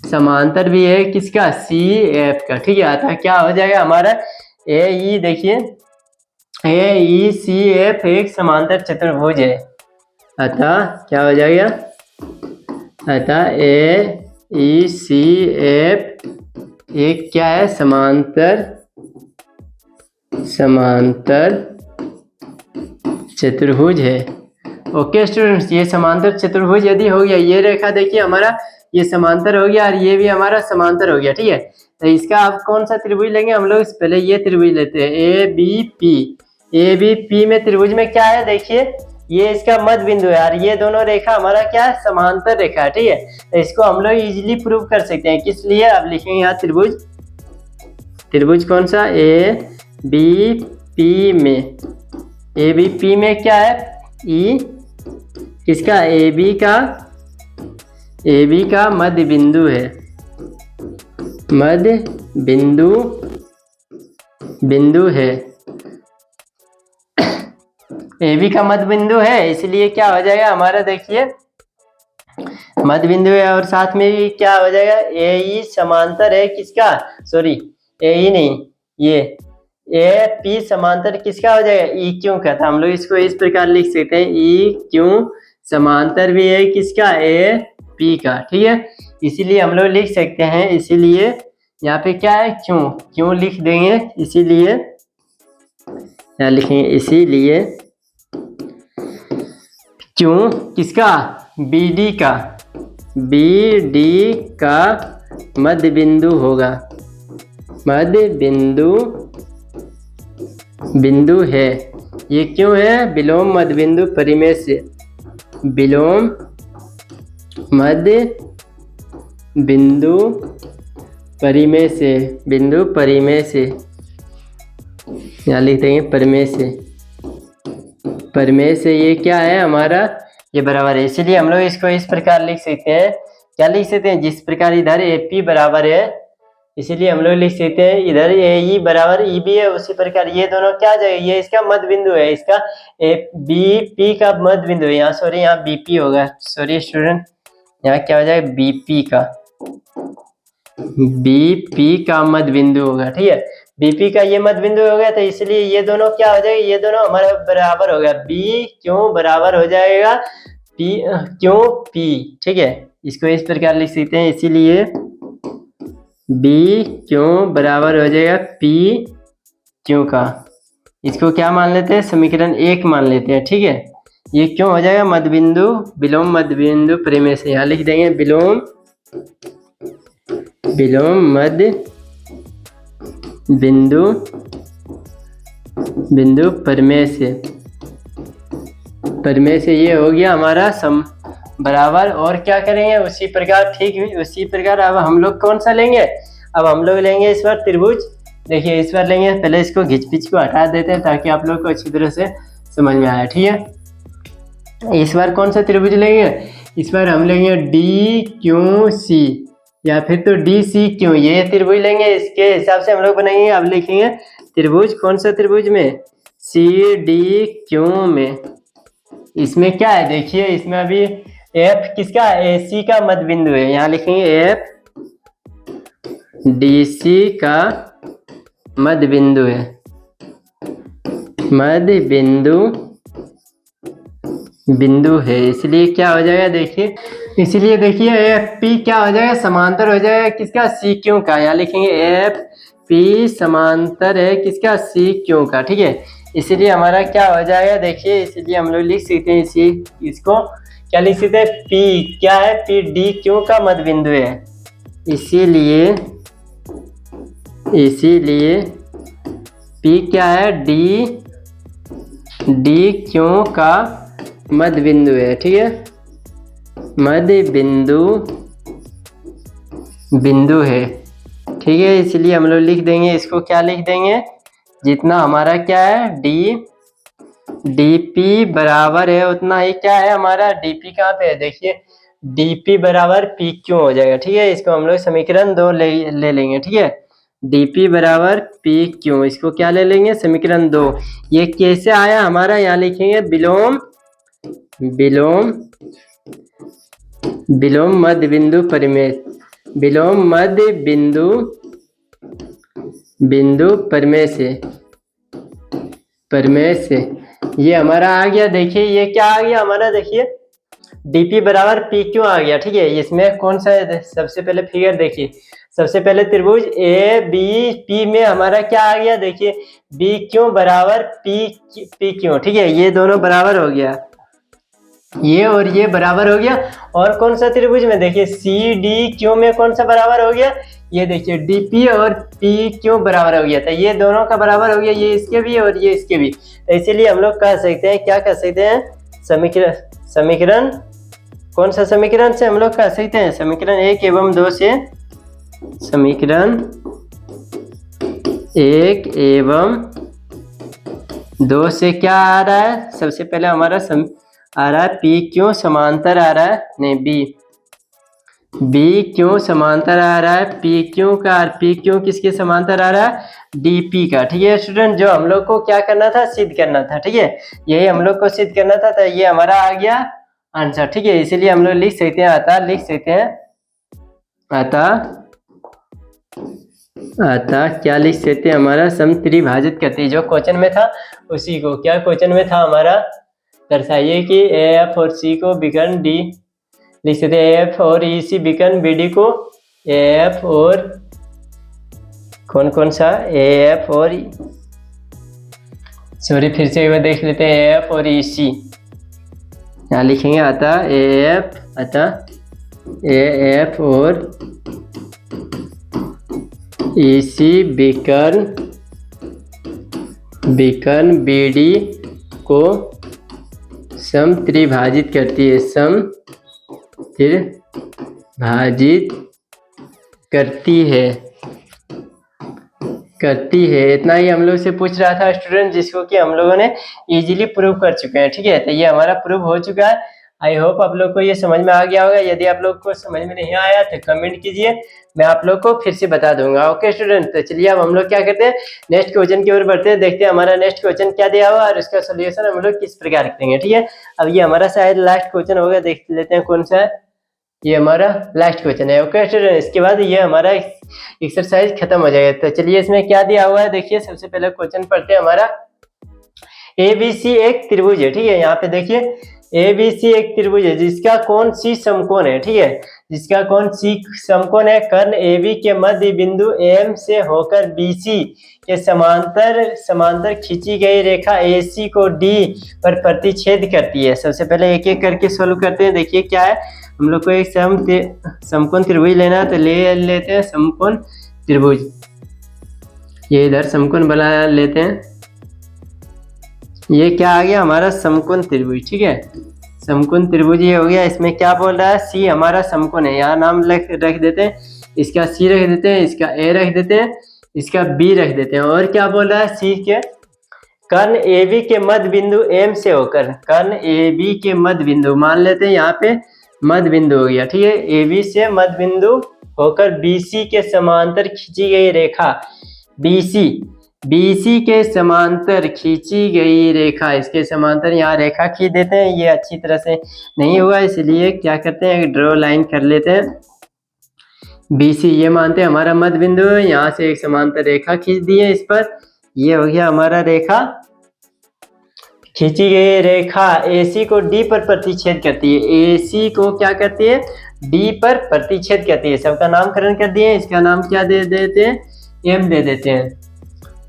समांतर भी है किसका, CF का, ठीक है। अतः क्या हो जाएगा हमारा AE, देखिए AECF एक समांतर चतुर्भुज है। अतः क्या हो जाएगा, अतः AECF एक क्या है, समांतर चतुर्भुज है। ओके स्टूडेंट्स, ये समांतर चतुर्भुज यदि हो गया, ये रेखा देखिए हमारा ये समांतर हो गया और ये भी हमारा समांतर हो गया, ठीक है। तो इसका आप कौन सा त्रिभुज लेंगे, हम लोग पहले ये त्रिभुज लेते हैं ABP में त्रिभुज में क्या है, देखिए ये इसका मध्य बिंदु है और ये दोनों रेखा हमारा क्या है, समांतर रेखा है, ठीक है। तो इसको हम लोग इजीली प्रूव कर सकते हैं, किस लिए, अब लिखेंगे यहाँ त्रिभुज कौन सा, ABP में क्या है, E किसका, AB का मध्य बिंदु है, मध्य बिंदु है, AB का मध्य बिंदु है, इसलिए क्या हो जाएगा हमारा, देखिए मध्य बिंदु है और साथ में भी क्या हो जाएगा, AE समांतर है किसका, सॉरी AE नहीं, ये AP समांतर किसका हो जाएगा, EQ का। था हम लोग इसको इस प्रकार लिख सकते हैं, EQ समांतर भी है किसका, AP का, ठीक है। इसीलिए हम लोग लिख सकते हैं, इसीलिए यहाँ पे क्या है, क्यों लिख देंगे, इसीलिए यहाँ लिखेंगे, इसीलिए क्यों किसका, BD का मध्य बिंदु होगा, मध्य बिंदु है। ये क्यों है, विलोम मध्य बिंदु परिमेय से, विलोम मध्य बिंदु परिमेय से यहाँ लिख देंगे परिमेय से ये क्या है हमारा, ये बराबर है। इसलिए हम लोग इसको इस प्रकार लिख सकते हैं, क्या लिख सकते हैं, जिस प्रकार इधर AP बराबर है, इसीलिए हम लोग लिख सकते हैं इधर AE बराबर EB है, उसी प्रकार ये दोनों क्या जाएगा, ये इसका मध्य बिंदु है, इसका BP का मध्य बिंदु है, यहाँ सॉरी यहाँ BP होगा, सॉरी स्टूडेंट, यहाँ क्या हो जाएगा, BP का मध्य बिंदु होगा, ठीक है। BP का ये मध्य बिंदु हो गया, तो इसलिए ये दोनों क्या हो जाएगा, ये दोनों हमारे बराबर हो गया, क्यों बराबर हो जाएगा P, ठीक है। इसको इस प्रकार लिख सकते हैं, इसीलिए क्यों बराबर हो जाएगा क्यों का। इसको क्या मान लेते हैं, समीकरण 1 मान लेते हैं, ठीक है। ये क्यों हो जाएगा, मध्य बिंदु, विलोम मध्य बिंदु परिमेय से, यहाँ लिख देंगे विलोम मध्य बिंदु परिमेय से ये हो गया हमारा बराबर। और क्या करेंगे, उसी प्रकार ठीक उसी प्रकार अब हम लोग कौन सा लेंगे, अब हम लोग लेंगे इस बार त्रिभुज, देखिए इस बार लेंगे, पहले इसको घिच पिच को हटा देते हैं ताकि आप लोग को अच्छी तरह से समझ में आए, ठीक है। इस बार कौन सा त्रिभुज लेंगे, इस बार हम लेंगे DQC या फिर तो DCQ, ये त्रिभुज लेंगे, इसके हिसाब से हम लोग बनाएंगे। अब लिखेंगे त्रिभुज कौन सा त्रिभुज में, CDQ में। इसमें क्या है, देखिए इसमें अभी F किसका, AC का मध्य बिंदु है, यहाँ लिखेंगे FDC का मध्य बिंदु है, मध्य बिंदु है, इसलिए क्या हो जाएगा, देखिए इसलिए देखिए FP क्या हो जाएगा, समांतर हो जाएगा किसका, CQ का। यहाँ लिखेंगे FP समांतर है किसका, CQ का, ठीक है। इसीलिए हमारा क्या हो जाएगा, देखिए इसीलिए हम लोग लिख सकते हैं इसको क्या लिख सकते हैं, पी क्या है, पी डी क्यू का मध्य बिंदु है। इसीलिए पी क्या है, डी क्यू का मध्य बिंदु है, ठीक है, मध्य बिंदु है, ठीक है। इसलिए हम लोग लिख देंगे इसको, क्या लिख देंगे, जितना हमारा क्या है डी पी बराबर है उतना ही क्या है हमारा, डीपी कहाँ पे है, देखिए डीपी बराबर पी क्यू हो जाएगा, ठीक है। इसको हम लोग समीकरण 2 ले लेंगे, ठीक है, डीपी बराबर पी क्यू, इसको क्या ले लेंगे, समीकरण 2। ये कैसे आया हमारा, यहाँ लिखेंगे विलोम मध्य बिंदु परिमेय, विलोम मध्य बिंदु परिमेय से ये हमारा आ गया। देखिए ये क्या आ गया हमारा, देखिए डीपी बराबर पी क्यू आ गया, ठीक है। इसमें कौन सा है, सबसे पहले फिगर देखिए, सबसे पहले त्रिभुज ए बी पी में हमारा क्या आ गया, देखिए बी क्यू बराबर पी क्यू, ठीक है, ये दोनों बराबर हो गया, ये और ये बराबर हो गया। और कौन सा त्रिभुज में, देखिए सी डी क्यू में कौन सा बराबर हो गया, ये देखिए डीपी और पी क्यू बराबर हो गया था, ये दोनों का बराबर हो गया, ये इसके भी और ये इसके भी। तो इसीलिए हम लोग कह सकते हैं, क्या कह सकते हैं, समीकरण कौन सा समीकरण से हम लोग कह सकते हैं, समीकरण 1 एवं 2 से, समीकरण 1 एवं 2 से क्या आ रहा है, सबसे पहले हमारा आ रहा है पी क्यू समांतर आ रहा है, नहीं बी क्यू समांतर आ रहा है पी क्यू का, और पी क्यू किसके समांतर आ रहा है, डीपी का, ठीक है स्टूडेंट। जो हम लोग को क्या करना था, सिद्ध करना था, ठीक है, यही हम लोग को सिद्ध करना था, तो ये हमारा आ गया आंसर, ठीक है। इसीलिए हम लोग लिख सकते हैं, अतः क्या लिख सकते हैं, हमारा समत्रिभाजित करती है, जो क्वेश्चन में था उसी को, क्या क्वेश्चन में था हमारा, दर्शाइए कि ए एफ और सी को विकर्ण डी लिख सकते हैं, एफ और ई सी विकर्ण बी डी को, ए एफ और कौन सा, ए एफ और सॉरी फिर से एक बार देख लेते हैं, ए एफ और ई सी, यहाँ लिखेंगे अतः ए एफ और ई सी विकर्ण बी डी को समत्रिभाजित करती है, करती है। इतना ही हम लोग से पूछ रहा था स्टूडेंट, जिसको कि हम लोगों ने इजीली प्रूव कर चुके हैं, ठीक है। तो ये हमारा प्रूव हो चुका है। आई होप आप लोग को ये समझ में आ गया होगा। यदि आप लोग को समझ में नहीं आया तो कमेंट कीजिए, मैं आप लोग को फिर से बता दूंगा। ओके स्टूडेंट, तो चलिए अब हम लोग क्या करते हैं, नेक्स्ट क्वेश्चन की ओर बढ़ते हैं, देखते हैं हमारा नेक्स्ट क्वेश्चन क्या दिया हुआ और उसका सोल्यूशन हम लोग किस प्रकार करेंगे, ठीक है। अब ये हमारा शायद लास्ट क्वेश्चन होगा, देख लेते हैं कौन सा है, ये हमारा लास्ट क्वेश्चन है। ओके स्टूडेंट, इसके बाद ये हमारा एक्सरसाइज खत्म हो जाएगा। तो चलिए इसमें क्या दिया हुआ है, देखिए सबसे पहले क्वेश्चन पढ़ते हैं। हमारा ABC एक त्रिभुज है, ठीक है। यहाँ पे देखिए ABC एक त्रिभुज है जिसका कोण C समकोण है, ठीक है, जिसका कोण C समकोण है। कर्ण AB के मध्य बिंदु M से होकर BC के समांतर खींची गई रेखा AC को D पर प्रतिच्छेद करती है। सबसे पहले एक एक करके सोल्व करते हैं। देखिए क्या है, हम लोग को एक समकोण त्रिभुज लेना है, तो ले लेते हैं समकोण त्रिभुज। ये इधर समकोण बना लेते हैं। ये क्या आ गया हमारा समकोण त्रिभुज, ठीक है, समकोण त्रिभुज ये हो गया। इसमें क्या बोल रहा है, C हमारा समकोण है, यहाँ नाम रख देते हैं, इसका C रख देते हैं, इसका A रख देते हैं, इसका B रख देते हैं। और क्या बोल रहा है, C के कर्ण AB के मध्य बिंदु M से होकर, कर्ण AB के मध्य बिंदु मान लेते हैं, यहाँ पे मध्य बिंदु हो गया, ठीक है, AB से मध्य बिंदु होकर BC के समांतर खींची गई रेखा, BC के समांतर खींची गई रेखा, इसके समांतर यहाँ रेखा खींच देते हैं। ये अच्छी तरह से नहीं हुआ, इसलिए क्या करते हैं, ड्रॉ लाइन कर लेते हैं। BC ये मानते हैं हमारा मध्य बिंदु है, यहाँ से एक समांतर रेखा खींच दी है इस पर, ये हो गया हमारा रेखा, खींची गई रेखा AC को D पर प्रतिच्छेद करती है। AC को क्या करती है, D पर प्रतिच्छेद करती है। सबका नामकरण कर दिए, इसका नाम क्या दे देते हैं, M दे देते हैं।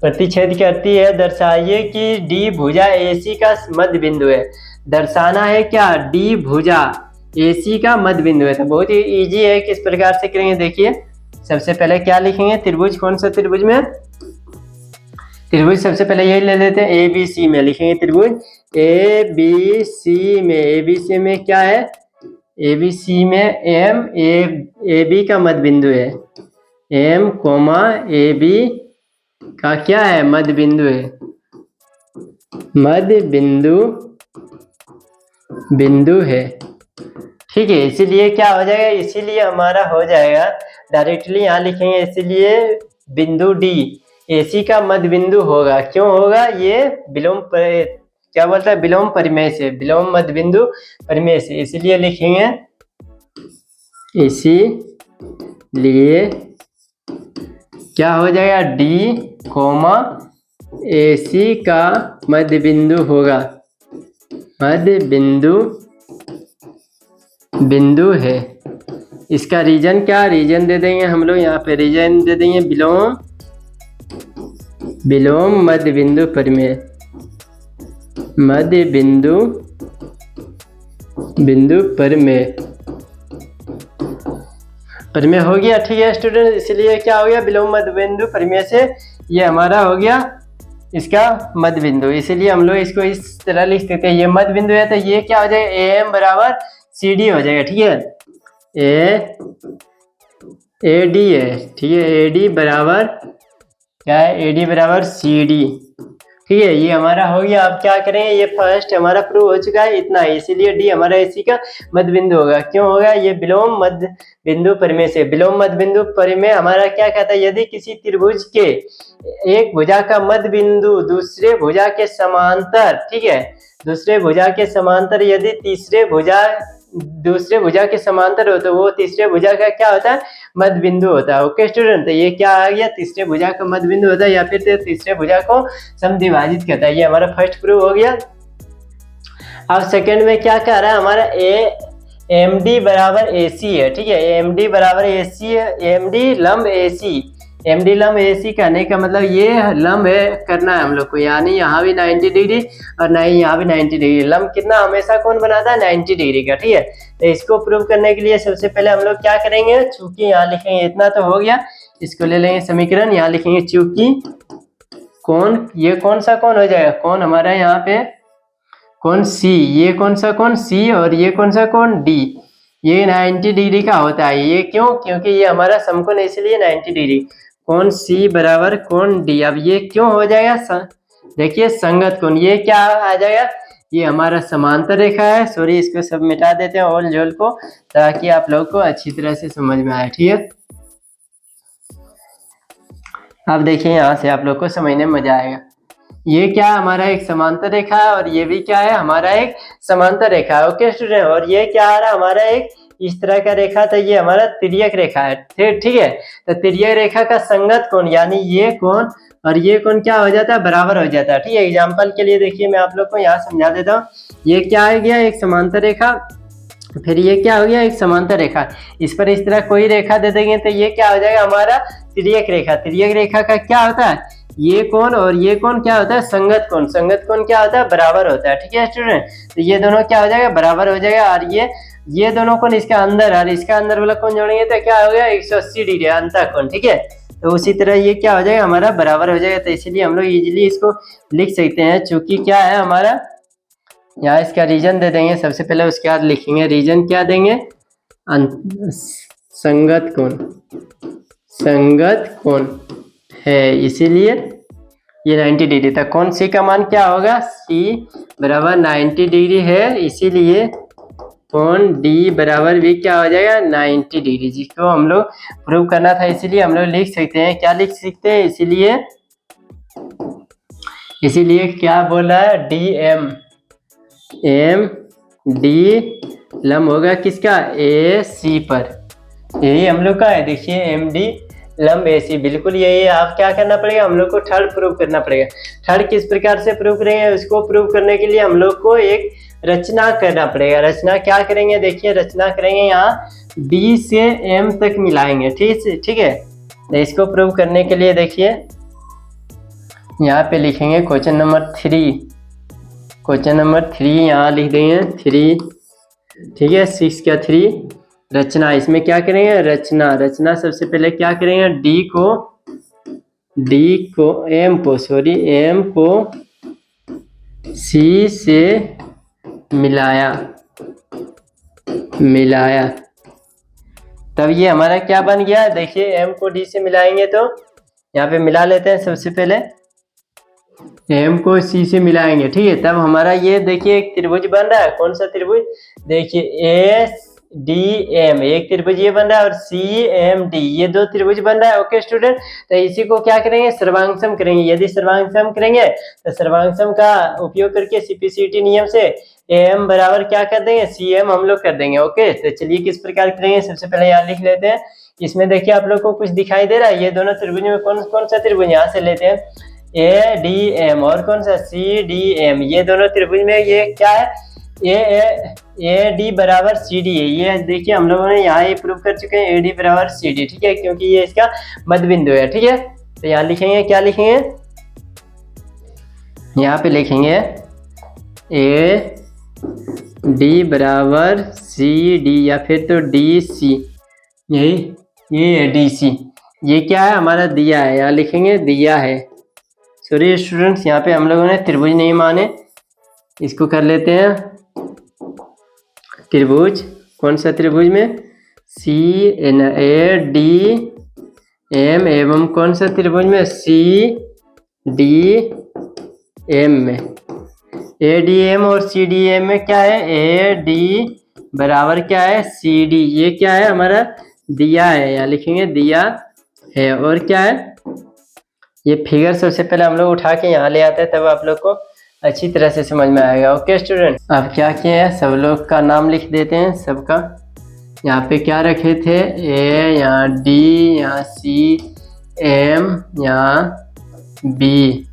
प्रतिच्छेद करती है। दर्शाइए कि डी भुजा AC का मध्य बिंदु है। दर्शाना है क्या, डी भुजा AC का मध्य बिंदु है। तो बहुत ही इजी है, किस प्रकार से करेंगे देखिए। सबसे पहले क्या लिखेंगे, त्रिभुज, कौन सा त्रिभुज में, त्रिभुज सबसे पहले यही ले लेते हैं, ABC में लिखेंगे त्रिभुज ABC में। ABC में क्या है, ABC में AB का मध्य बिंदु है। M, AB का क्या है, मध्य बिंदु है, मध्य बिंदु है। ठीक है, इसीलिए क्या हो जाएगा, इसीलिए हमारा हो जाएगा डायरेक्टली यहाँ लिखेंगे, इसीलिए बिंदु D AC का मध्य बिंदु होगा। क्यों होगा, ये विलोम क्या बोलता है, विलोम परिमेय से, विलोम मध्य बिंदु परिमेय से, इसलिए लिखेंगे, इसीलिए क्या हो जाएगा, D, AC का मध्य बिंदु होगा, मध्य बिंदु है। इसका रीजन क्या, रीजन दे देंगे हम लोग यहाँ पे, रीजन दे देंगे विलोम मध्य बिंदु परिमेय, मध्य बिंदु परिमेय हो गया। ठीक है स्टूडेंट, इसलिए क्या हो गया, विलोम मध्य बिंदु परिमेय से ये हमारा हो गया इसका मध्य बिंदु। इसलिए हम लोग इसको इस तरह लिख सकते हैं, ये मध्य बिंदु है तो ये क्या हो जाएगा, AM बराबर CD हो जाएगा। ठीक है, AD है, ठीक है, AD बराबर क्या है, AD बराबर CD। ठीक है, ये हमारा हो गया। अब क्या करेंगे, ये फर्स्ट हमारा प्रूव हो चुका है, इतना है, इसीलिए D हमारा AC का मध्य बिंदु होगा। क्यों होगा, ये विलोम मध्य बिंदु परिमेय से। विलोम मध्य बिंदु परिमेय हमारा क्या कहता है, यदि किसी त्रिभुज के एक भुजा का मध्य बिंदु दूसरे भुजा के समांतर, ठीक है, दूसरे भुजा के समांतर, यदि दूसरे भुजा के समांतर हो तो वो तीसरे भुजा का क्या होता है, मध्य बिंदु होता है। ओके स्टूडेंट, तो ये क्या आ गया, तीसरे भुजा का मध्य बिंदु होता है, या फिर तीसरे भुजा को समद्विभाजित करता है। ये हमारा फर्स्ट प्रूव हो गया। अब सेकंड में क्या कह रहा है, हमारा AMD बराबर AC है। ठीक है, AMD बराबर AC है, AMD लंब AC, MD लंब AC कहने का मतलब ये लंब है करना है हम लोग को, यानी यहाँ भी 90 डिग्री और नहीं यहाँ भी 90 डिग्री। लंब कितना हमेशा कौन बनाता है, 90 डिग्री का। ठीक है, तो इसको प्रूव करने के लिए सबसे पहले हम लोग क्या करेंगे, चूंकि यहाँ लिखेंगे, इतना तो हो गया, इसको ले लेंगे समीकरण, यहाँ लिखेंगे चूंकि कौन, ये कौन सा कौन हो जाएगा, कौन हमारा यहाँ पे कौन C, ये कौन सा कौन C और ये कौन सा कौन D, ये 90 डिग्री का होता है। ये क्यों, क्योंकि ये हमारा समकोण है, इसलिए 90 डिग्री। कौन C बराबर कौन D, अब ये क्यों हो जाएगा, देखिए संगत कोण, ये क्या आ जाएगा, ये हमारा समांतर रेखा है। सॉरी, इसको सब मिटा देते हैं ओल झोल को, ताकि आप लोग को अच्छी तरह से समझ में आए। ठीक है, अब देखिए यहाँ से आप लोग को समझने में मजा आएगा। ये क्या हमारा एक समांतर रेखा है और ये भी क्या है, हमारा एक समांतर रेखा है। ओके स्टूडेंट, और ये क्या आ रहा है, हमारा एक इस तरह का रेखा था, ये हमारा तिर्यक रेखा है। ठीक है, तो तिर्यक रेखा का संगत कोण, यानी ये कोण और ये कोण क्या हो जाता है, बराबर हो जाता है। ठीक है, एग्जाम्पल के लिए देखिए मैं आप लोग को यहाँ समझा देता हूँ। ये क्या आ गया, एक समांतर रेखा, फिर ये क्या हो गया, एक समांतर रेखा, इस पर इस तरह कोई रेखा दे देंगे तो ये क्या हो जाएगा, हमारा तिर्यक रेखा। तिर्यक रेखा का क्या होता है, ये कोण और ये कोण क्या होता है, संगत कोण। संगत कोण क्या होता है, बराबर होता है। ठीक है स्टूडेंट, तो ये दोनों क्या हो जाएगा, बराबर हो जाएगा। और ये दोनों कोण इसका अंदर और इसका अंदर वाला कोण जोड़ेंगे तो क्या हो गया, 180 डिग्री अंतः कोण। ठीक है, तो उसी तरह ये क्या हो जाएगा, हमारा बराबर हो जाएगा। तो इसीलिए हम लोग इजीली इसको लिख सकते हैं, चूंकि क्या है हमारा, यहाँ इसका रीजन दे देंगे सबसे पहले, उसके बाद लिखेंगे रीजन क्या देंगे, संगत कोण है, इसीलिए ये 90 डिग्री था। कौन C का मान क्या होगा, C बराबर 90 डिग्री है, इसीलिए कौन D बराबर भी क्या हो जाएगा, 90 डिग्री, जिसको हम लोग प्रूव करना था। इसीलिए हम लोग लिख सकते हैं, क्या लिख सकते हैं, इसीलिए क्या बोल रहा है, MD लंब होगा किसका, AC पर। यही हम लोग का है, देखिए MD लंब AC, बिल्कुल यही है। आप क्या करना पड़ेगा, हम लोग को थर्ड प्रूव करना पड़ेगा। थर्ड किस प्रकार से प्रूव करेंगे, उसको प्रूव करने के लिए हम लोग को एक रचना करना पड़ेगा। रचना क्या करेंगे, देखिए रचना करेंगे, यहाँ D से M तक मिलाएंगे। ठीक है, तो इसको प्रूव करने के लिए देखिए यहाँ पे लिखेंगे क्वेश्चन नंबर 3, क्वेश्चन नंबर 3 यहाँ लिख देंगे 3, ठीक है। 6 का 3 रचना, इसमें क्या करेंगे रचना, रचना सबसे पहले क्या करेंगे एम को सी से मिलाया, तब ये हमारा क्या बन गया। देखिए एम को डी से मिलाएंगे तो यहाँ पे मिला लेते हैं। सबसे पहले एम को सी से मिलाएंगे, ठीक है। तब हमारा ये देखिए एक त्रिभुज बन रहा है। कौन सा त्रिभुज, देखिए ए डी एम, एक त्रिभुज ये बन रहा है और सी एम डी, ये दो त्रिभुज बन रहा है। ओके स्टूडेंट, तो इसी को क्या करेंगे सर्वांगसम करेंगे। यदि सर्वांगसम करेंगे तो सर्वांगसम का उपयोग करके सीपीसीटी नियम से एम बराबर क्या कर देंगे सी एम हम लोग कर देंगे। ओके, तो चलिए किस प्रकार करेंगे, सबसे पहले यहाँ लिख लेते हैं। इसमें देखिए आप लोग को कुछ दिखाई दे रहा है, ये दोनों त्रिभुज में कौन कौन सा त्रिभुज, यहाँ से लेते हैं ए डी एम और कौन सा सी डी एम, ये दोनों त्रिभुज में ये क्या है ए डी बराबर सी डी है। ये देखिए हम लोगों ने यहाँ ये प्रूव कर चुके हैं ए डी बराबर सी डी, ठीक है, क्योंकि ये इसका मध्य बिंदु है, ठीक है। तो यहाँ लिखेंगे क्या लिखेंगे, यहाँ पे लिखेंगे ए डी बराबर सी डी या फिर तो डी सी, यही ये डी सी, ये क्या है हमारा दिया है, यहाँ लिखेंगे दिया है। सॉरी स्टूडेंट्स, यहाँ पे हम लोगों ने त्रिभुज नहीं माने, इसको कर लेते हैं त्रिभुज। कौन सा त्रिभुज में C N A D M एवं कौन सा त्रिभुज में सी डी एम में, ए डी एम और सी डी एम में क्या है ए डी बराबर क्या है सी डी, ये क्या है हमारा दिया है, यहाँ लिखेंगे दिया है। और क्या है ये फिगर सबसे पहले हम लोग उठा के यहाँ ले आते हैं, तब आप लोग को अच्छी तरह से समझ में आएगा। ओके स्टूडेंट, अब क्या किया है सब लोग का नाम लिख देते हैं सबका। यहाँ पे क्या रखे थे ए, यहाँ डी, यहाँ सी एम, यहाँ बी,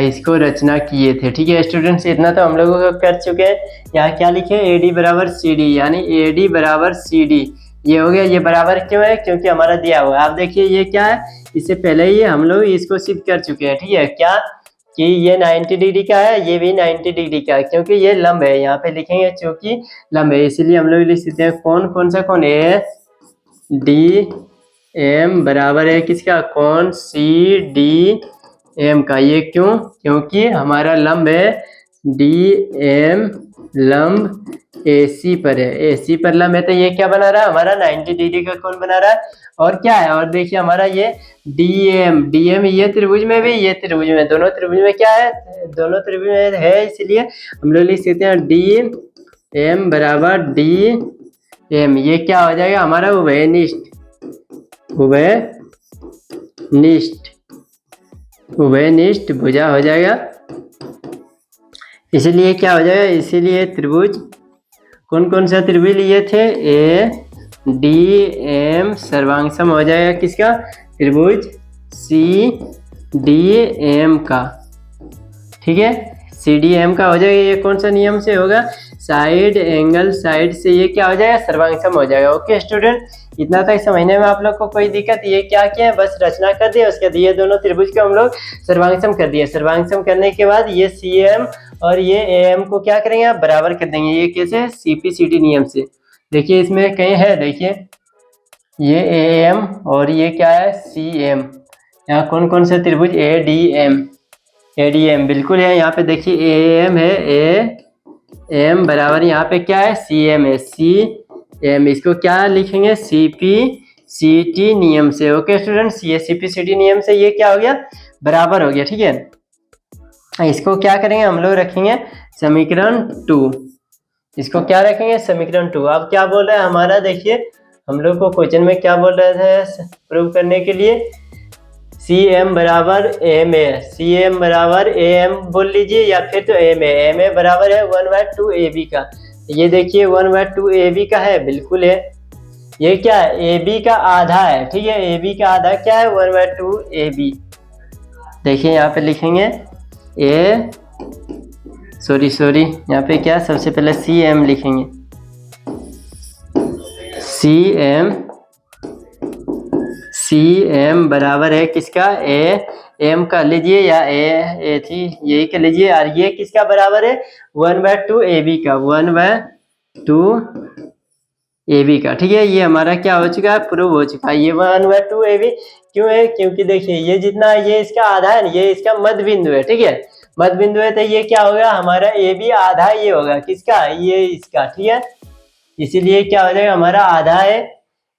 इसको रचना किए थे, ठीक है स्टूडेंट्स। इतना तो हम लोगों को कर चुके हैं। यहाँ क्या लिखे ए डी बराबर सी डी, यानी ए डी बराबर सी डी, ये हो गया। ये बराबर क्यों है, क्योंकि हमारा दिया हुआ है। आप देखिए ये क्या है, इससे पहले ही हम लोग इसको सिद्ध कर चुके हैं, ठीक है, क्या कि ये 90 डिग्री का है, ये भी 90 डिग्री का है, क्योंकि ये लंब है। यहाँ पे लिखेंगे चूंकि लंब है, इसीलिए हम लोग लिख सकते हैं कौन सा कौन ए डी एम बराबर है किसका, कौन सी डी एम का। ये क्यों, क्योंकि हमारा लंब है डी एम, लंब AC पर है, AC पर लंब है, तो ये क्या बना रहा है हमारा 90 डिग्री का कोण बना रहा है। और क्या है, और देखिए हमारा ये DM ये त्रिभुज में भी, ये त्रिभुज में, दोनों त्रिभुज में क्या है, दोनों त्रिभुज में है, इसलिए हम लोग लिख सकते हैं DM बराबर DM। ये क्या हो जाएगा हमारा उभयनिष्ठ भुजा हो जाएगा। इसलिए क्या हो जाएगा, इसीलिए त्रिभुज कौन सा त्रिभुज लिए थे ADM सर्वांगसम हो जाएगा किसका, त्रिभुज CDM का, ठीक है, CDM का हो जाएगा। ये कौन सा नियम से होगा, साइड एंगल साइड से ये क्या हो जाएगा सर्वांगसम हो जाएगा। ओके स्टूडेंट, इतना तक समझने में आप लोग को कोई दिक्कत, ये क्या किया है बस रचना कर दिया, उसके बाद ये दोनों त्रिभुज को हम लोग सर्वांगसम कर दिए। सर्वांगसम करने के बाद ये CM और ये AM को क्या करेंगे आप बराबर कर देंगे। ये कैसे, CPCT नियम से। देखिए इसमें कहीं है, देखिए ये AM और ये क्या है CM, यहाँ कौन सा त्रिभुज ADM बिल्कुल है। यहाँ पे देखिए AM है, AM बराबर यहाँ पे क्या है CM है, CM, इसको क्या लिखेंगे CPCT नियम से। ओके स्टूडेंट्स, ये CPCT नियम से ये क्या हो गया बराबर हो गया, ठीक है। इसको क्या करेंगे हम लोग रखेंगे समीकरण 2, इसको क्या रखेंगे समीकरण 2। अब क्या बोल रहा है हमारा, देखिए हम लोग को क्वेश्चन में क्या बोल रहे थे प्रूव करने के लिए, CM बराबर MA, CM बराबर AM बोल लीजिए या फिर तो MA बराबर है 1/2 AB का। ये देखिए 1/2 AB का है, बिल्कुल है। ये क्या है AB का आधा है, ठीक है, AB का आधा क्या है 1/2 AB। देखिए यहाँ पे लिखेंगे सॉरी यहाँ पे क्या, सबसे पहले CM लिखेंगे, CM बराबर है किसका एम कर लीजिए या ए थी, यही कर लीजिए। और ये किसका बराबर है, 1/2 AB का, 1/2 AB का। ठीक है, ये हमारा क्या हो चुका है, प्रूव हो चुका है। ये 1/2 AB क्यों है, क्योंकि देखिए ये जितना ये इसका आधा है, ये इसका मध्य बिंदु है। ठीक है, मध्य बिंदु है तो ये क्या होगा हमारा AB आधा ये होगा किसका, ये इसका। ठीक है, इसीलिए क्या हो जाएगा हमारा आधा है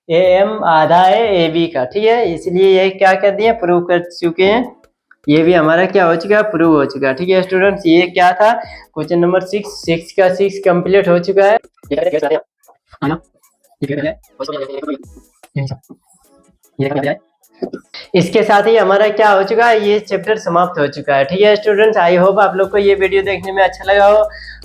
AM आधा है AB का। ठीक है, इसलिए ये क्या कर दिए, प्रूव कर चुके हैं। ये भी हमारा क्या हो चुका है, प्रूव हो चुका है। ठीक है स्टूडेंट्स, ये क्या था, क्वेश्चन नंबर 6 का 6 कंप्लीट हो चुका है। इसके साथ ही हमारा क्या हो चुका है, ये चैप्टर समाप्त हो चुका है। ठीक है स्टूडेंट्स, आई होप आप लोग को ये वीडियो देखने में अच्छा लगा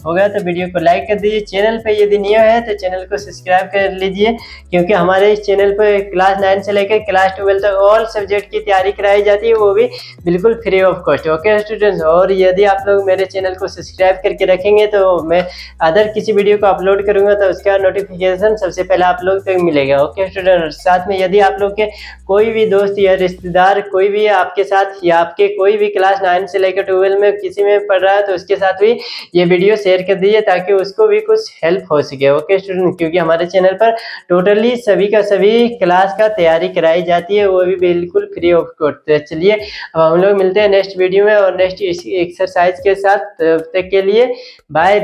होगा तो वीडियो को लाइक कर दीजिए। चैनल पे यदि नए है तो चैनल को सब्सक्राइब कर लीजिए, क्योंकि हमारे इस चैनल पे क्लास 9 से लेकर क्लास 12 तक ऑल सब्जेक्ट की तैयारी कराई जाती है, वो भी बिल्कुल free of cost. Okay students, और यदि आप लोग मेरे चैनल को सब्सक्राइब करके रखेंगे तो मैं अदर किसी वीडियो को अपलोड करूंगा तो उसका नोटिफिकेशन सबसे पहले आप लोग तक मिलेगा। ओके स्टूडेंट, साथ में यदि आप लोग के कोई भी दोस्त या रिश्तेदार कोई भी आपके साथ या आपके कोई भी क्लास 9 से लेकर 12 में किसी में पढ़ रहा है तो उसके साथ भी ये वीडियो शेयर कर दीजिए ताकि उसको भी कुछ हेल्प हो सके। ओके स्टूडेंट, क्योंकि हमारे चैनल पर टोटली सभी का सभी क्लास का तैयारी कराई जाती है, वो भी बिल्कुल फ्री ऑफ कॉस्ट। चलिए अब हम लोग मिलते हैं नेक्स्ट वीडियो में और नेक्स्ट एक्सरसाइज के साथ। तब तक के लिए बाय।